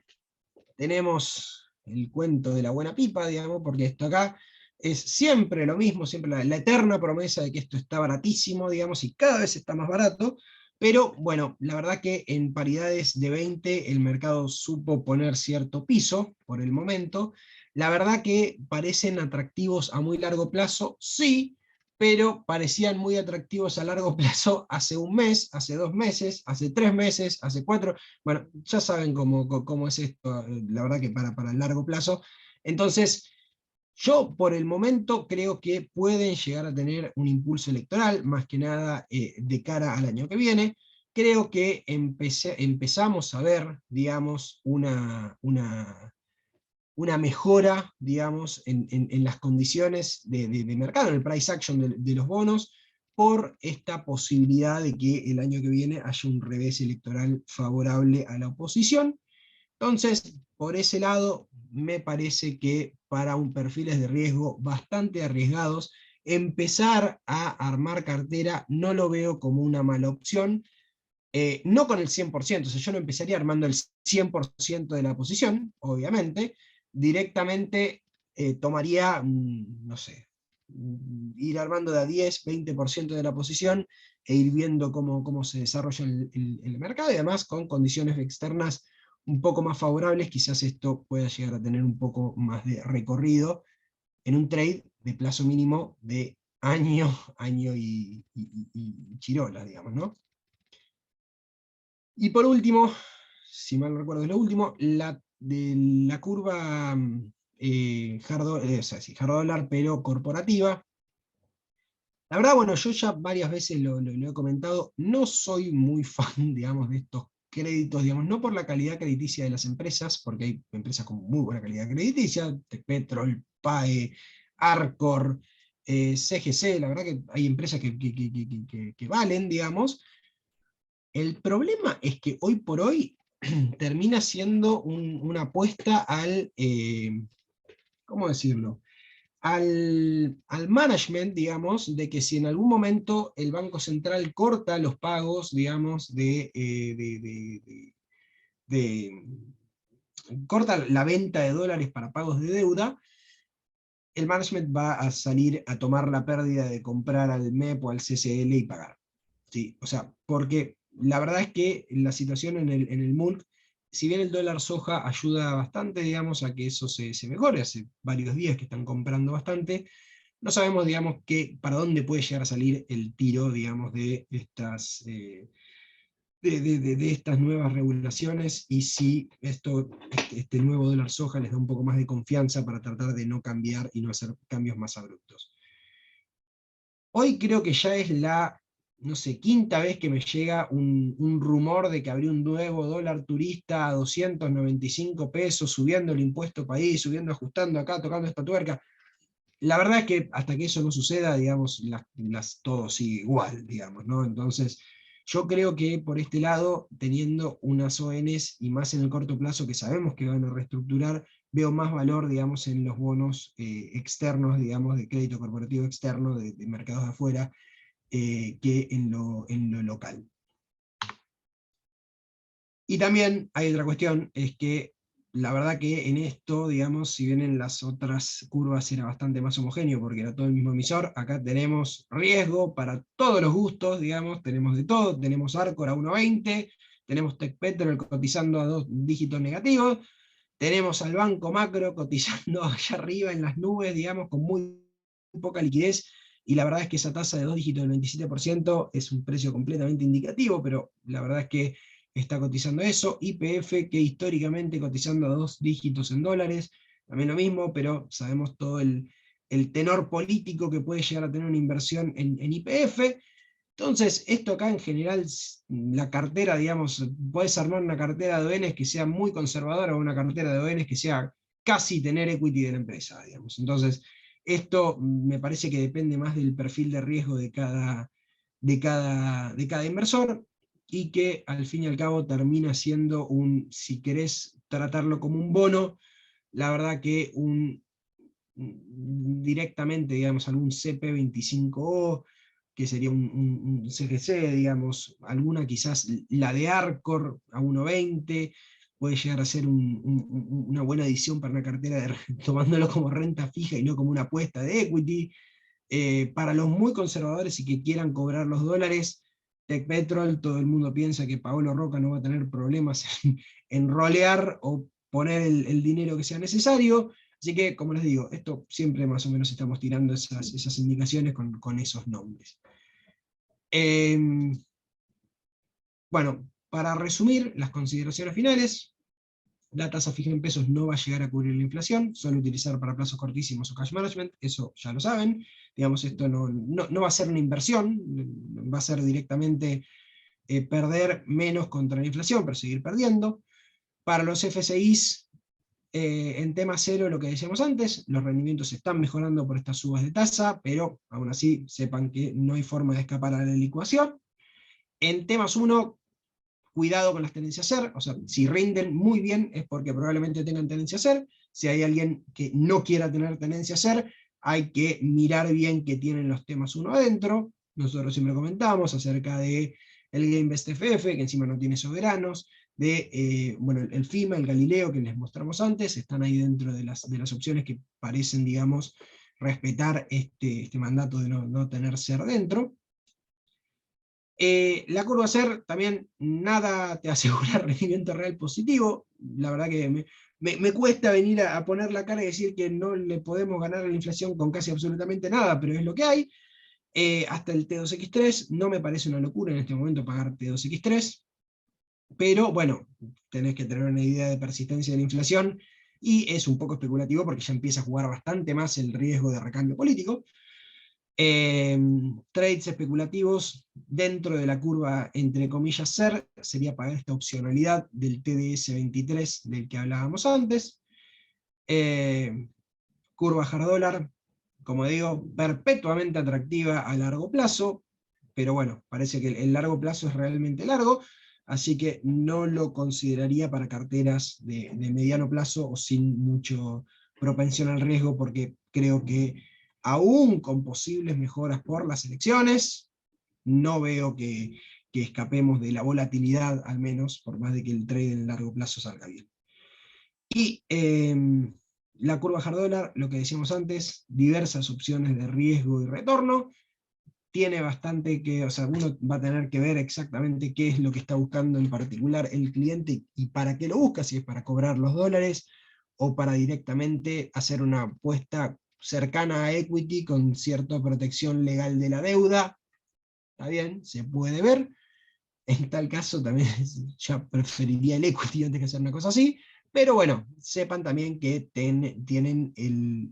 tenemos el cuento de la buena pipa, digamos, porque esto acá es siempre lo mismo, siempre la eterna promesa de que esto está baratísimo, digamos, y cada vez está más barato, pero bueno, la verdad que en paridades de 20 el mercado supo poner cierto piso por el momento. La verdad que parecen atractivos a muy largo plazo, sí, pero parecían muy atractivos a largo plazo hace un mes, hace 2 meses, hace 3 meses, hace 4. Bueno, ya saben cómo es esto, la verdad que para el largo plazo. Entonces, yo por el momento creo que pueden llegar a tener un impulso electoral, más que nada de cara al año que viene. Creo que empezamos a ver, digamos, una mejora, digamos, en las condiciones de mercado, en el price action de los bonos, por esta posibilidad de que el año que viene haya un revés electoral favorable a la oposición. Entonces, por ese lado, me parece que para un perfiles de riesgo bastante arriesgados, empezar a armar cartera no lo veo como una mala opción, no con el 100%, o sea, yo no empezaría armando el 100% de la posición, obviamente, directamente tomaría, no sé, ir armando de a 10, 20% de la posición e ir viendo cómo se desarrolla el mercado, y además con condiciones externas un poco más favorables, quizás esto pueda llegar a tener un poco más de recorrido en un trade de plazo mínimo de año y chirolas, digamos, ¿no? Y por último, si mal no recuerdo es lo último, de la curva o sea, sí, hard dólar, pero corporativa. La verdad, bueno, yo ya varias veces lo he comentado, no soy muy fan, digamos, de estos créditos, digamos, no por la calidad crediticia de las empresas, porque hay empresas con muy buena calidad crediticia, Petrol, PAE, Arcor, CGC, la verdad que hay empresas que valen, digamos. El problema es que hoy por hoy termina siendo una apuesta ¿cómo decirlo? Al management, digamos, de que si en algún momento el Banco Central corta los pagos, digamos, corta la venta de dólares para pagos de deuda, el management va a salir a tomar la pérdida de comprar al MEP o al CCL y pagar. ¿Sí? O sea, porque la verdad es que la situación en el MULC, si bien el dólar soja ayuda bastante, digamos, a que eso se mejore, hace varios días que están comprando bastante, no sabemos, digamos, para dónde puede llegar a salir el tiro, digamos, de estas, de estas nuevas regulaciones, y si este nuevo dólar soja les da un poco más de confianza para tratar de no cambiar y no hacer cambios más abruptos. Hoy creo que ya es la no sé, quinta vez que me llega un rumor de que habría un nuevo dólar turista a 295 pesos, subiendo el impuesto país, subiendo, ajustando acá, tocando esta tuerca. La verdad es que hasta que eso no suceda, digamos, todo sigue igual, digamos, ¿no? Entonces, yo creo que por este lado, teniendo unas ONs, y más en el corto plazo que sabemos que van a reestructurar, veo más valor, digamos, en los bonos externos, digamos, de crédito corporativo externo, de mercados de afuera, que en lo local. Y también hay otra cuestión, es que la verdad que en esto, digamos, si bien en las otras curvas era bastante más homogéneo porque era todo el mismo emisor, acá tenemos riesgo para todos los gustos, digamos, tenemos de todo, tenemos Arcor a 1.20, tenemos TechPetrol cotizando a 2 dígitos negativos, tenemos al Banco Macro cotizando allá arriba en las nubes, digamos, con muy poca liquidez, y la verdad es que esa tasa de 2 dígitos del 27% es un precio completamente indicativo, pero la verdad es que está cotizando eso. YPF, que históricamente cotizando a 2 dígitos en dólares, también lo mismo, pero sabemos todo el tenor político que puede llegar a tener una inversión en YPF. Entonces, esto acá en general, la cartera, digamos, puedes armar una cartera de ONs que sea muy conservadora o una cartera de ONs que sea casi tener equity de la empresa, digamos. Entonces, esto me parece que depende más del perfil de riesgo de cada inversor, y que al fin y al cabo termina siendo si querés tratarlo como un bono, la verdad que directamente, digamos, algún CP25O, que sería un CGC, digamos, alguna quizás la de Arcor a 1.20, puede llegar a ser una buena adición para una cartera, tomándolo como renta fija y no como una apuesta de equity. Para los muy conservadores y que quieran cobrar los dólares, TechPetrol, todo el mundo piensa que Paolo Roca no va a tener problemas en rolear o poner el dinero que sea necesario. Así que, como les digo, esto siempre más o menos estamos tirando esas indicaciones con esos nombres. Bueno, para resumir las consideraciones finales, la tasa fija en pesos no va a llegar a cubrir la inflación, suele utilizar para plazos cortísimos o cash management, eso ya lo saben. Digamos, esto no va a ser una inversión, va a ser directamente perder menos contra la inflación, pero seguir perdiendo. Para los FCIs, en tema cero, lo que decíamos antes, los rendimientos están mejorando por estas subas de tasa, pero aún así sepan que no hay forma de escapar a la licuación. En temas 1, cuidado con las tendencias SER, o sea, si rinden muy bien es porque probablemente tengan tendencia SER. Si hay alguien que no quiera tener tendencia SER, hay que mirar bien que tienen los temas 1 adentro. Nosotros siempre comentamos acerca de el GameBest FF, que encima no tiene soberanos, de bueno, el FIMA, el Galileo, que les mostramos antes, están ahí dentro de las opciones que parecen, digamos, respetar este mandato de no tener SER dentro. La curva SER también nada te asegura rendimiento real positivo. La verdad que me cuesta venir a poner la cara y decir que no le podemos ganar a la inflación con casi absolutamente nada, pero es lo que hay. Hasta el T2X3 no me parece una locura en este momento pagar T2X3, pero bueno, tenés que tener una idea de persistencia de la inflación, y es un poco especulativo porque ya empieza a jugar bastante más el riesgo de recambio político. Trades especulativos dentro de la curva, entre comillas, SER, sería pagar esta opcionalidad del TDS23 del que hablábamos antes. Curva hard dólar, como digo, perpetuamente atractiva a largo plazo, pero bueno, parece que el largo plazo es realmente largo, así que no lo consideraría para carteras de mediano plazo o sin mucho propensión al riesgo, porque creo que aún con posibles mejoras por las elecciones, no veo que escapemos de la volatilidad, al menos, por más de que el trade en largo plazo salga bien. Y la curva hard dólar, lo que decíamos antes, diversas opciones de riesgo y retorno, tiene bastante que, o sea, uno va a tener que ver exactamente qué es lo que está buscando en particular el cliente y para qué lo busca, si es para cobrar los dólares o para directamente hacer una apuesta cercana a equity con cierta protección legal de la deuda. Está bien, se puede ver. En tal caso también ya preferiría el equity antes que hacer una cosa así, pero bueno, sepan también que tienen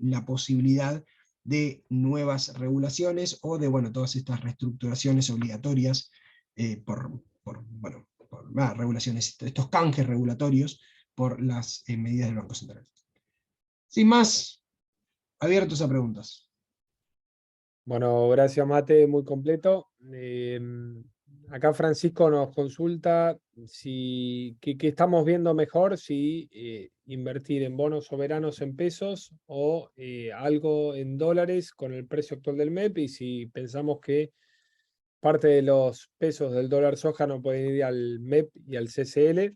la posibilidad de nuevas regulaciones o de, bueno, todas estas reestructuraciones obligatorias regulaciones, estos canjes regulatorios por las medidas del Banco Central. Sin más, abiertos a preguntas. Bueno, gracias Mate, muy completo. Acá Francisco nos consulta si qué estamos viendo mejor, si invertir en bonos soberanos en pesos o algo en dólares con el precio actual del MEP, y si pensamos que parte de los pesos del dólar soja no pueden ir al MEP y al CCL.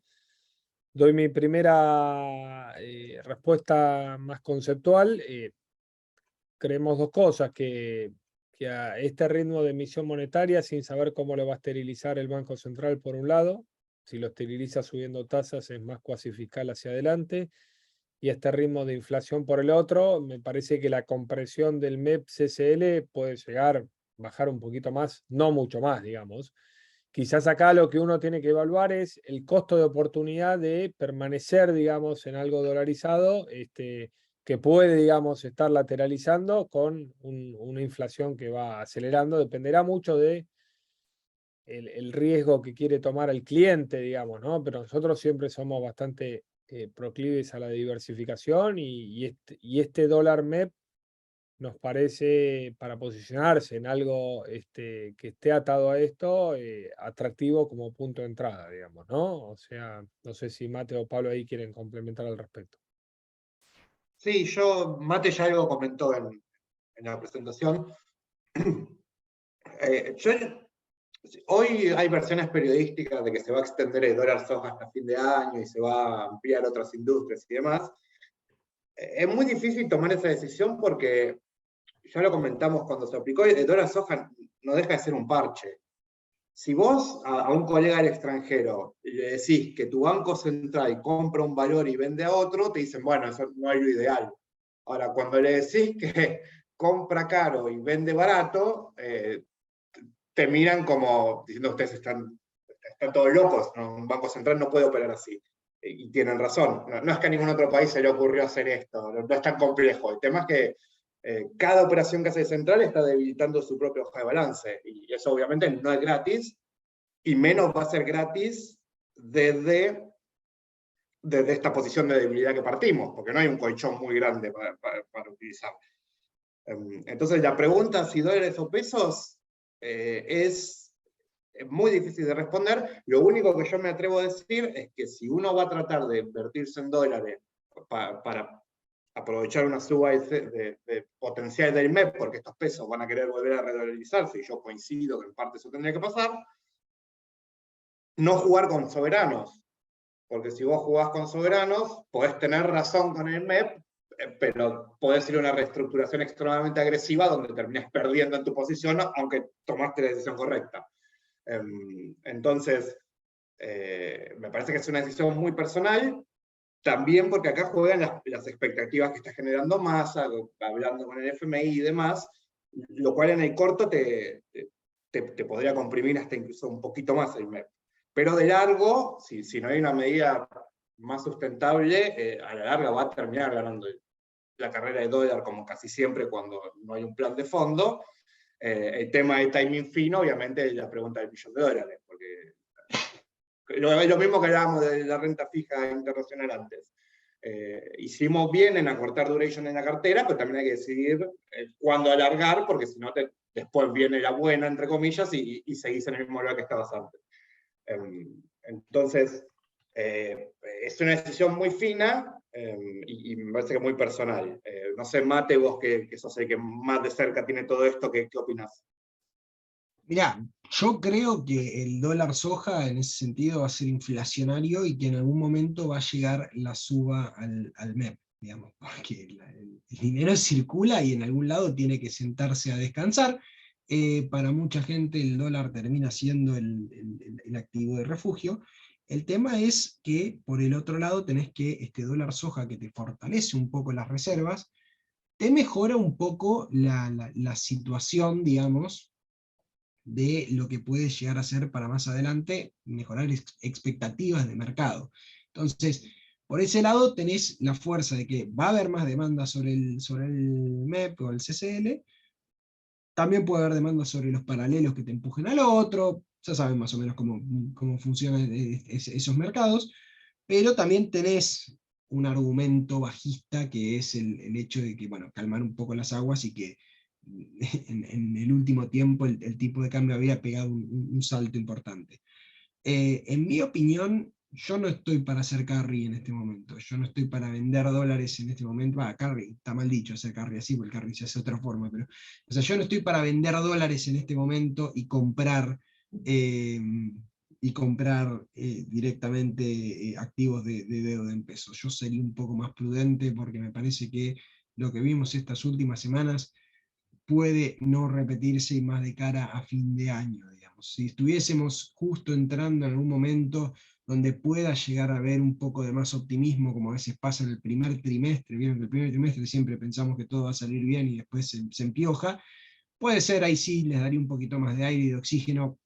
Doy mi primera respuesta más conceptual. Creemos dos cosas, que a este ritmo de emisión monetaria, sin saber cómo lo va a esterilizar el Banco Central por un lado, si lo esteriliza subiendo tasas es más cuasi fiscal hacia adelante, y este ritmo de inflación por el otro, me parece que la compresión del MEP-CCL puede llegar, bajar un poquito más, no mucho más, digamos. Quizás acá lo que uno tiene que evaluar es el costo de oportunidad de permanecer, digamos, en algo dolarizado, que puede, digamos, estar lateralizando con una inflación que va acelerando. Dependerá mucho de el riesgo que quiere tomar el cliente, digamos, ¿no? Pero nosotros siempre somos bastante proclives a la diversificación, y este dólar MEP nos parece, para posicionarse en algo que esté atado a esto, atractivo como punto de entrada, digamos, ¿no? O sea, no sé si Mate o Pablo ahí quieren complementar al respecto. Sí, Mate ya algo comentó en la presentación. Hoy hay versiones periodísticas de que se va a extender el dólar soja hasta fin de año y se va a ampliar otras industrias y demás. Es muy difícil tomar esa decisión porque, ya lo comentamos cuando se aplicó, el dólar soja no deja de ser un parche. Si vos a un colega del extranjero le decís que tu banco central compra un valor y vende a otro, te dicen, bueno, eso no es lo ideal. Ahora, cuando le decís que compra caro y vende barato, te miran como diciendo, ustedes están todos locos, ¿no? Un banco central no puede operar así. Y tienen razón. No es que a ningún otro país se le ocurrió hacer esto, no es tan complejo. El tema es que cada operación que hace el central está debilitando su propia hoja de balance, y eso obviamente no es gratis, y menos va a ser gratis desde esta posición de debilidad que partimos, porque no hay un colchón muy grande para utilizar. Entonces la pregunta si dólares o pesos es muy difícil de responder. Lo único que yo me atrevo a decir es que si uno va a tratar de invertirse en dólares para aprovechar una suba de potencial del MEP, porque estos pesos van a querer volver a redolarizarse, y yo coincido que en parte eso tendría que pasar, no jugar con soberanos, porque si vos jugás con soberanos, podés tener razón con el MEP, pero podés ir a una reestructuración extremadamente agresiva donde terminás perdiendo en tu posición, aunque tomaste la decisión correcta. Entonces, me parece que es una decisión muy personal, también porque acá juegan las expectativas que está generando Massa, hablando con el FMI y demás, lo cual en el corto te podría comprimir hasta incluso un poquito más el MEP. Pero de largo, si no hay una medida más sustentable, a la larga va a terminar ganando la carrera de dólar, como casi siempre cuando no hay un plan de fondo. El tema del timing fino, obviamente, es la pregunta del $1.000.000, porque es lo mismo que hablábamos de la renta fija internacional antes. Hicimos bien en acortar duration en la cartera, pero también hay que decidir cuándo alargar, porque si no, después viene la buena, entre comillas, y seguís en el mismo lugar que estabas antes. Entonces, es una decisión muy fina y me parece que muy personal. No sé, Mate, vos que sos el que más de cerca tiene todo esto, ¿qué opinás? Mirá, yo creo que el dólar soja en ese sentido va a ser inflacionario y que en algún momento va a llegar la suba al MEP, digamos, porque el dinero circula y en algún lado tiene que sentarse a descansar. Para mucha gente el dólar termina siendo el activo de refugio. El tema es que por el otro lado tenés que este dólar soja que te fortalece un poco las reservas, te mejora un poco la situación, digamos, de lo que puede llegar a ser para más adelante mejorar expectativas de mercado. Entonces, Por ese lado tenés la fuerza de que va a haber más demanda sobre el MEP o el CCL, también puede haber demanda sobre los paralelos que te empujen al otro, ya saben más o menos cómo funcionan esos mercados, pero también tenés un argumento bajista que es el hecho de que, bueno, calmar un poco las aguas y que en el último tiempo el tipo de cambio había pegado un salto importante. En mi opinión, yo no estoy para hacer carry en este momento, yo no estoy para vender dólares en este momento, carry, está mal dicho hacer carry así, porque el carry se hace de otra forma, pero, o sea, yo no estoy para vender dólares en este momento y comprar directamente activos de deuda en pesos. Yo sería un poco más prudente porque me parece que lo que vimos estas últimas semanas puede no repetirse y más de cara a fin de año, digamos. Si estuviésemos justo entrando en algún momento donde pueda llegar a haber un poco de más optimismo, como a veces pasa en el primer trimestre, vieron que el primer trimestre siempre pensamos que todo va a salir bien y después se empioja, puede ser, ahí sí les daría un poquito más de aire y de oxígeno,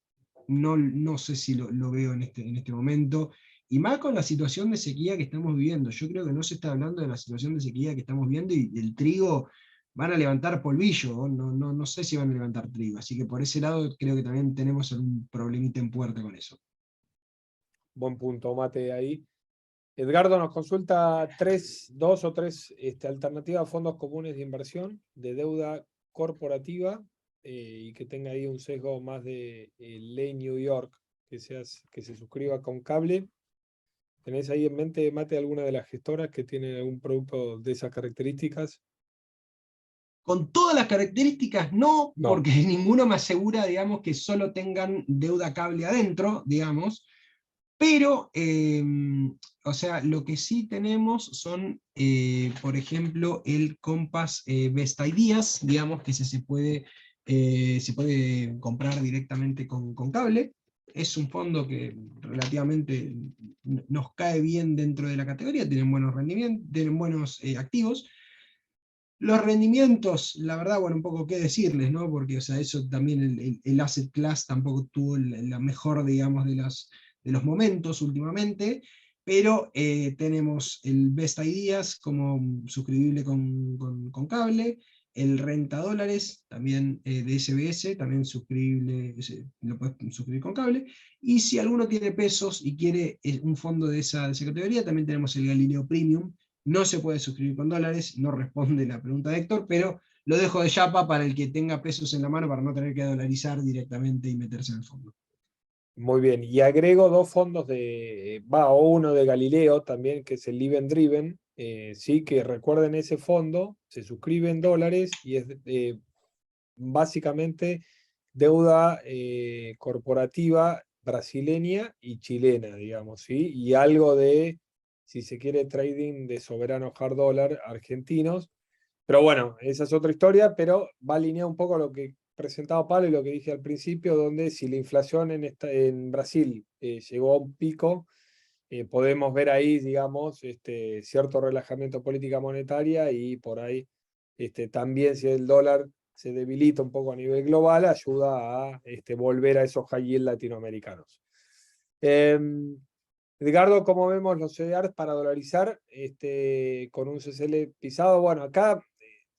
no sé si lo veo en este momento, y más con la situación de sequía que estamos viviendo. Yo creo que no se está hablando de la situación de sequía que estamos viendo, y el trigo van a levantar polvillo, no sé si van a levantar trigo, así que por ese lado creo que también tenemos un problemita en puerta con eso. Buen punto, Mate, ahí. Edgardo nos consulta dos o tres alternativas a fondos comunes de inversión de deuda corporativa y que tenga ahí un sesgo más de ley New York, que se suscriba con cable. ¿Tenés ahí en mente, Mate, alguna de las gestoras que tienen algún producto de esas características? Con todas las características no, No. porque ninguno me asegura, digamos, que solo tengan deuda cable adentro, digamos, pero, o sea, lo que sí tenemos son, por ejemplo, el Compass Best Ideas, digamos, que se puede comprar directamente con cable. Es un fondo que relativamente nos cae bien dentro de la categoría, tienen buenos rendimientos, tienen buenos activos. Los rendimientos, la verdad, bueno, un poco qué decirles, ¿no? Porque, o sea, eso también el asset class tampoco tuvo la mejor, digamos, de los momentos últimamente, pero tenemos el Best Ideas como suscribible con cable, el Renta Dólares, también de SBS, también suscribible, lo puedes suscribir con cable, y si alguno tiene pesos y quiere un fondo de esa categoría, también tenemos el Galileo Premium. No se puede suscribir con dólares, no responde la pregunta de Héctor, pero lo dejo de chapa para el que tenga pesos en la mano para no tener que dolarizar directamente y meterse en el fondo. Muy bien, y agrego dos fondos o uno de Galileo también, que es el Live and Driven, sí, que recuerden ese fondo, se suscribe en dólares y es básicamente deuda corporativa brasileña y chilena, digamos, ¿sí? Y algo de, si se quiere, trading de soberanos hard dollar argentinos. Pero bueno, esa es otra historia, pero va alineado un poco a lo que presentaba Pablo y lo que dije al principio, donde si la inflación en Brasil llegó a un pico, podemos ver ahí, digamos, cierto relajamiento política monetaria y por ahí también si el dólar se debilita un poco a nivel global, ayuda a volver a esos high yield latinoamericanos. Edgardo, ¿cómo vemos los CDRs para dolarizar con un CCL pisado? Bueno, acá,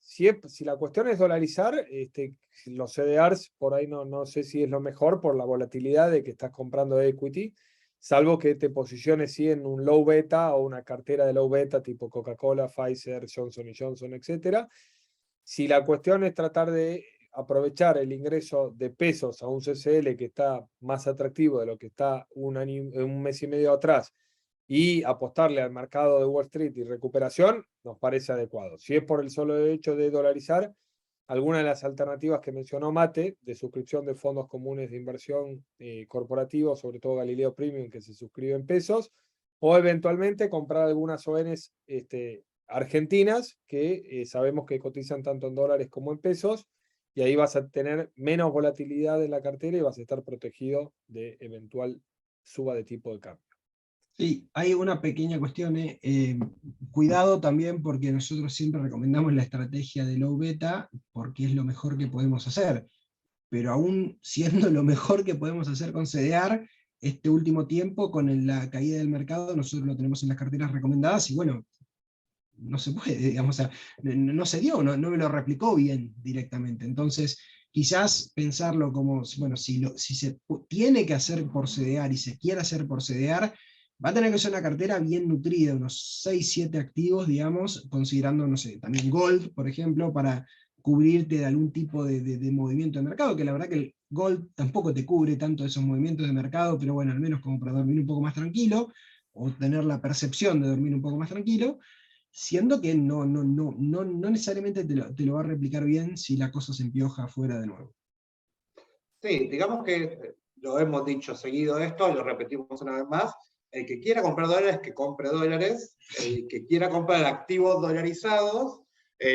si la cuestión es dolarizar, los CDRs por ahí no sé si es lo mejor por la volatilidad de que estás comprando equity, salvo que te posiciones sí, en un low beta o una cartera de low beta tipo Coca-Cola, Pfizer, Johnson & Johnson, etc. Si la cuestión es tratar de aprovechar el ingreso de pesos a un CCL que está más atractivo de lo que está un mes y medio atrás y apostarle al mercado de Wall Street y recuperación, nos parece adecuado. Si es por el solo hecho de dolarizar, alguna de las alternativas que mencionó Mate, de suscripción de fondos comunes de inversión corporativos, sobre todo Galileo Premium, que se suscribe en pesos, o eventualmente comprar algunas ONs argentinas que sabemos que cotizan tanto en dólares como en pesos, y ahí vas a tener menos volatilidad en la cartera y vas a estar protegido de eventual suba de tipo de cambio. Sí, hay una pequeña cuestión, cuidado también porque nosotros siempre recomendamos la estrategia de low beta porque es lo mejor que podemos hacer, pero aún siendo lo mejor que podemos hacer con CDR, este último tiempo, con la caída del mercado, nosotros lo tenemos en las carteras recomendadas, y bueno, no se puede, digamos, o sea, no se dio, no me lo replicó bien directamente. Entonces, quizás pensarlo como, bueno, si se tiene que hacer por CDR y se quiere hacer por CDR, va a tener que ser una cartera bien nutrida, unos 6, 7 activos, digamos, considerando, no sé, también Gold, por ejemplo, para cubrirte de algún tipo de movimiento de mercado, que la verdad que el Gold tampoco te cubre tanto esos movimientos de mercado, pero bueno, al menos como para dormir un poco más tranquilo, o tener la percepción de dormir un poco más tranquilo, siendo que no necesariamente te lo va a replicar bien si la cosa se empioja afuera de nuevo. Sí, digamos que lo hemos dicho seguido esto, lo repetimos una vez más, el que quiera comprar dólares, que compre dólares, el que quiera comprar activos dolarizados,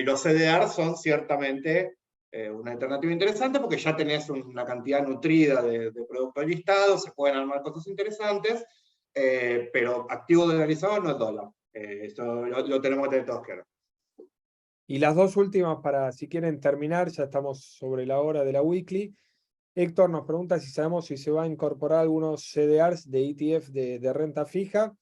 los CDR son ciertamente una alternativa interesante porque ya tenés una cantidad nutrida de productos listados, se pueden armar cosas interesantes, pero activo dolarizado no es dólar. Esto lo tenemos que tener todos claros. Y las dos últimas para, si quieren terminar, ya estamos sobre la hora de la weekly. Héctor nos pregunta si sabemos si se va a incorporar algunos CDRs de ETF de renta fija.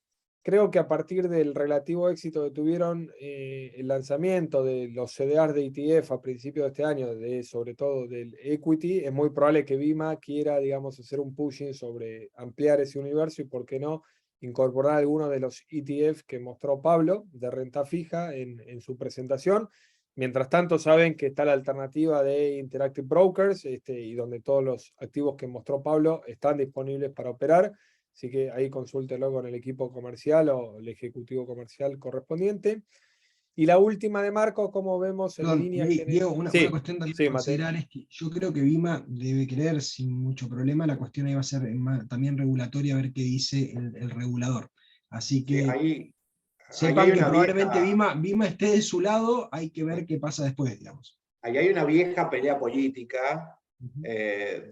Creo que a partir del relativo éxito que tuvieron el lanzamiento de los CDRs de ETF a principios de este año, sobre todo del equity, es muy probable que Vima quiera, digamos, hacer un pushing sobre ampliar ese universo y, por qué no, incorporar algunos de los ETF que mostró Pablo de renta fija en su presentación. Mientras tanto, saben que está la alternativa de Interactive Brokers, y donde todos los activos que mostró Pablo están disponibles para operar. Así que ahí consúltelo con el equipo comercial o el ejecutivo comercial correspondiente. Y la última de Marco, como vemos en Perdón, línea Diego, general. una cuestión también Sí, a Mateo. considerar es que yo creo que Vima debe querer sin mucho problema, la cuestión ahí va a ser también regulatoria, a ver qué dice el regulador. Así Sí, que ahí sepan hay que una probablemente vieja... Vima esté de su lado, hay que ver qué pasa después, digamos. Ahí hay una vieja pelea política Ujú.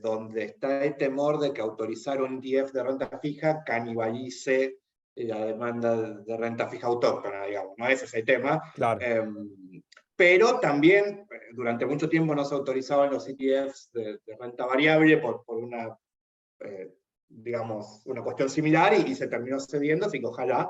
donde está el temor de que autorizar un ETF de renta fija canibalice la demanda de renta fija autóctona, digamos, ¿no? Ese es el tema. Claro. Pero también durante mucho tiempo no se autorizaban los ETFs de renta variable por una, digamos, una cuestión similar y se terminó cediendo, así que ojalá.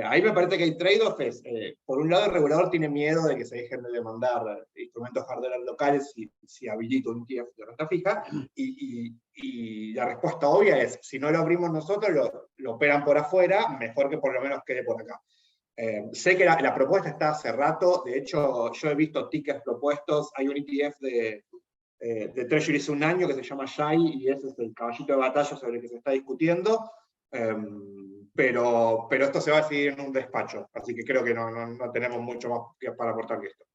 Ahí me parece que hay trade-offs. Por un lado, el regulador tiene miedo de que se dejen de demandar instrumentos hardware locales si habilita un ETF de renta fija, y la respuesta obvia es, si no lo abrimos nosotros, lo operan por afuera, mejor que por lo menos quede por acá. Sé que la propuesta está hace rato, de hecho yo he visto tickets propuestos, hay un ETF de Treasury hace un año que se llama Shai, y ese es el caballito de batalla sobre el que se está discutiendo. Pero esto se va a decidir en un despacho, así que creo que no tenemos mucho más para aportar que esto.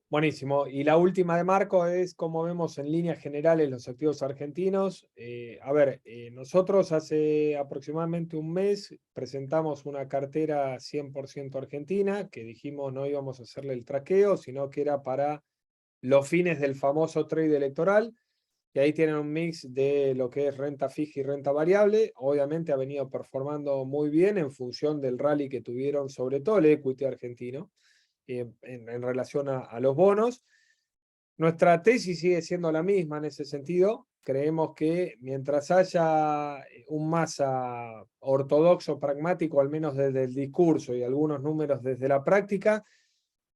Buenísimo. Y la última de Marco es cómo vemos en líneas generales los activos argentinos. Nosotros hace aproximadamente un mes presentamos una cartera 100% argentina, que dijimos no íbamos a hacerle el traqueo, sino que era para los fines del famoso trade electoral. Y ahí tienen un mix de lo que es renta fija y renta variable. Obviamente ha venido performando muy bien en función del rally que tuvieron, sobre todo el equity argentino, en relación a los bonos. Nuestra tesis sigue siendo la misma en ese sentido. Creemos que mientras haya un masa ortodoxo, pragmático, al menos desde el discurso y algunos números desde la práctica,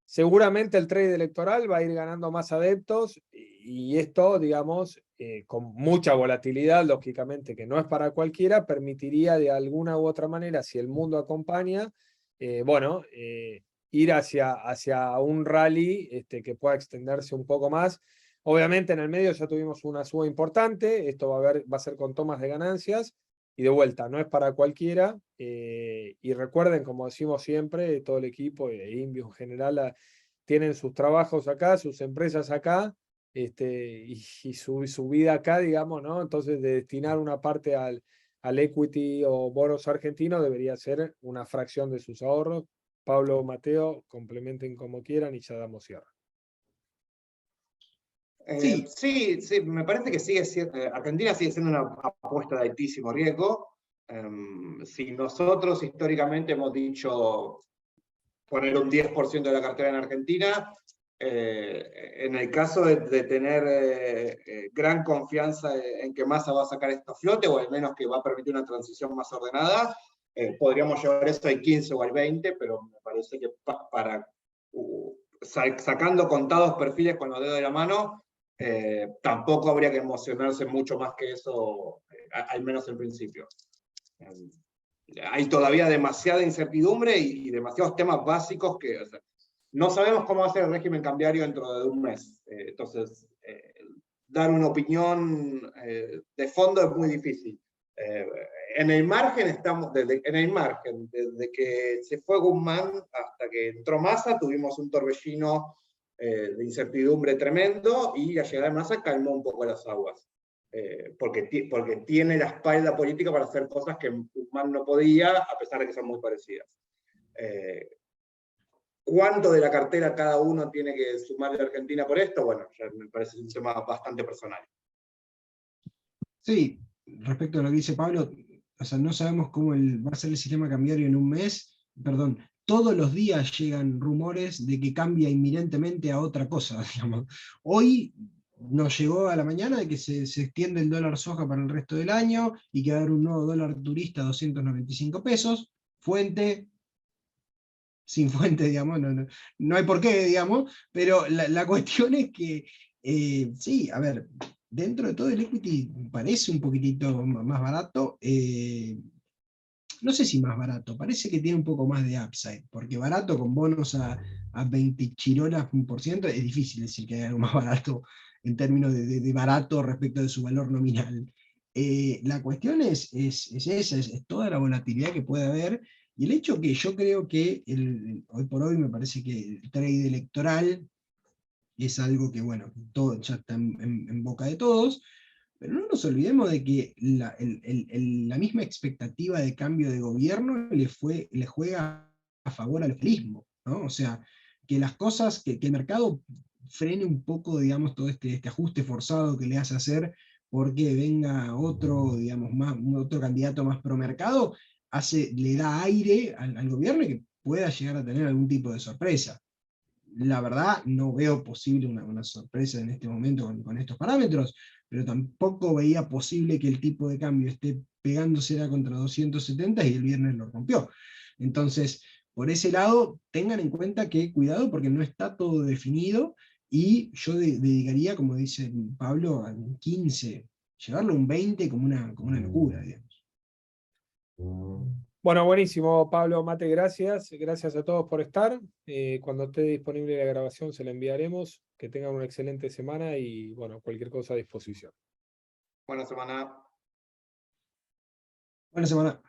seguramente el trade electoral va a ir ganando más adeptos, y esto, digamos, con mucha volatilidad, lógicamente, que no es para cualquiera, permitiría de alguna u otra manera, si el mundo acompaña, ir hacia un rally que pueda extenderse un poco más. Obviamente en el medio ya tuvimos una suba importante, esto va a ser con tomas de ganancias, y de vuelta, no es para cualquiera, y recuerden, como decimos siempre, todo el equipo e Invios en general tienen sus trabajos acá, sus empresas acá, y su vida acá, digamos, ¿no? Entonces, de destinar una parte al equity o bonos argentinos debería ser una fracción de sus ahorros. Pablo, Mateo, complementen como quieran y ya damos cierre. Sí. Sí, me parece que Argentina sigue siendo una apuesta de altísimo riesgo. Si nosotros históricamente hemos dicho poner un 10% de la cartera en Argentina, En el caso de tener gran confianza en que Massa va a sacar esto a flote, o al menos que va a permitir una transición más ordenada, podríamos llevar esto al 15 o al 20, pero me parece que sacando contados perfiles con los dedos de la mano, tampoco habría que emocionarse mucho más que eso, al menos en principio. Hay todavía demasiada incertidumbre y demasiados temas básicos que, o sea, no sabemos cómo va a ser el régimen cambiario dentro de un mes. Entonces, dar una opinión de fondo es muy difícil. En el margen estamos, desde que se fue Guzmán hasta que entró Massa, tuvimos un torbellino de incertidumbre tremendo, y la llegada de Massa calmó un poco las aguas. Porque tiene la espalda política para hacer cosas que Guzmán no podía, a pesar de que son muy parecidas. ¿Cuánto de la cartera cada uno tiene que sumarle a Argentina por esto? Bueno, ya me parece un tema bastante personal. Sí, respecto a lo que dice Pablo, o sea, no sabemos cómo va a ser el sistema cambiario en un mes. Perdón, todos los días llegan rumores de que cambia inminentemente a otra cosa, digamos. Hoy nos llegó a la mañana de que se extiende el dólar soja para el resto del año y que va a haber un nuevo dólar turista a 295 pesos. Fuente, sin fuente, digamos, no hay por qué, digamos, pero la cuestión es que, sí, a ver, dentro de todo el equity parece un poquitito más barato, no sé si más barato, parece que tiene un poco más de upside, porque barato con bonos a 20 chirolas por ciento, es difícil decir que hay algo más barato en términos de barato respecto de su valor nominal. La cuestión es esa, es toda la volatilidad que puede haber, y el hecho que yo creo que hoy por hoy me parece que el trade electoral es algo que, bueno, todo ya está en boca de todos, pero no nos olvidemos de que la misma expectativa de cambio de gobierno le juega a favor al frismo, ¿no? O sea, que las cosas, que el mercado frene un poco, digamos, todo este ajuste forzado que le hace hacer porque venga otro, digamos, otro candidato más pro mercado, le da aire al gobierno y que pueda llegar a tener algún tipo de sorpresa. La verdad, no veo posible una sorpresa en este momento con estos parámetros, pero tampoco veía posible que el tipo de cambio esté pegándose contra 270 y el viernes lo rompió. Entonces, por ese lado, tengan en cuenta que cuidado porque no está todo definido, y yo dedicaría, como dice Pablo, a un 15, llevarlo a un 20 como una locura, digamos. Bueno, buenísimo, Pablo, Mate, gracias. Gracias a todos por estar. Cuando esté disponible la grabación se la enviaremos. Que tengan una excelente semana y, bueno, cualquier cosa a disposición. Buena semana. Buena semana.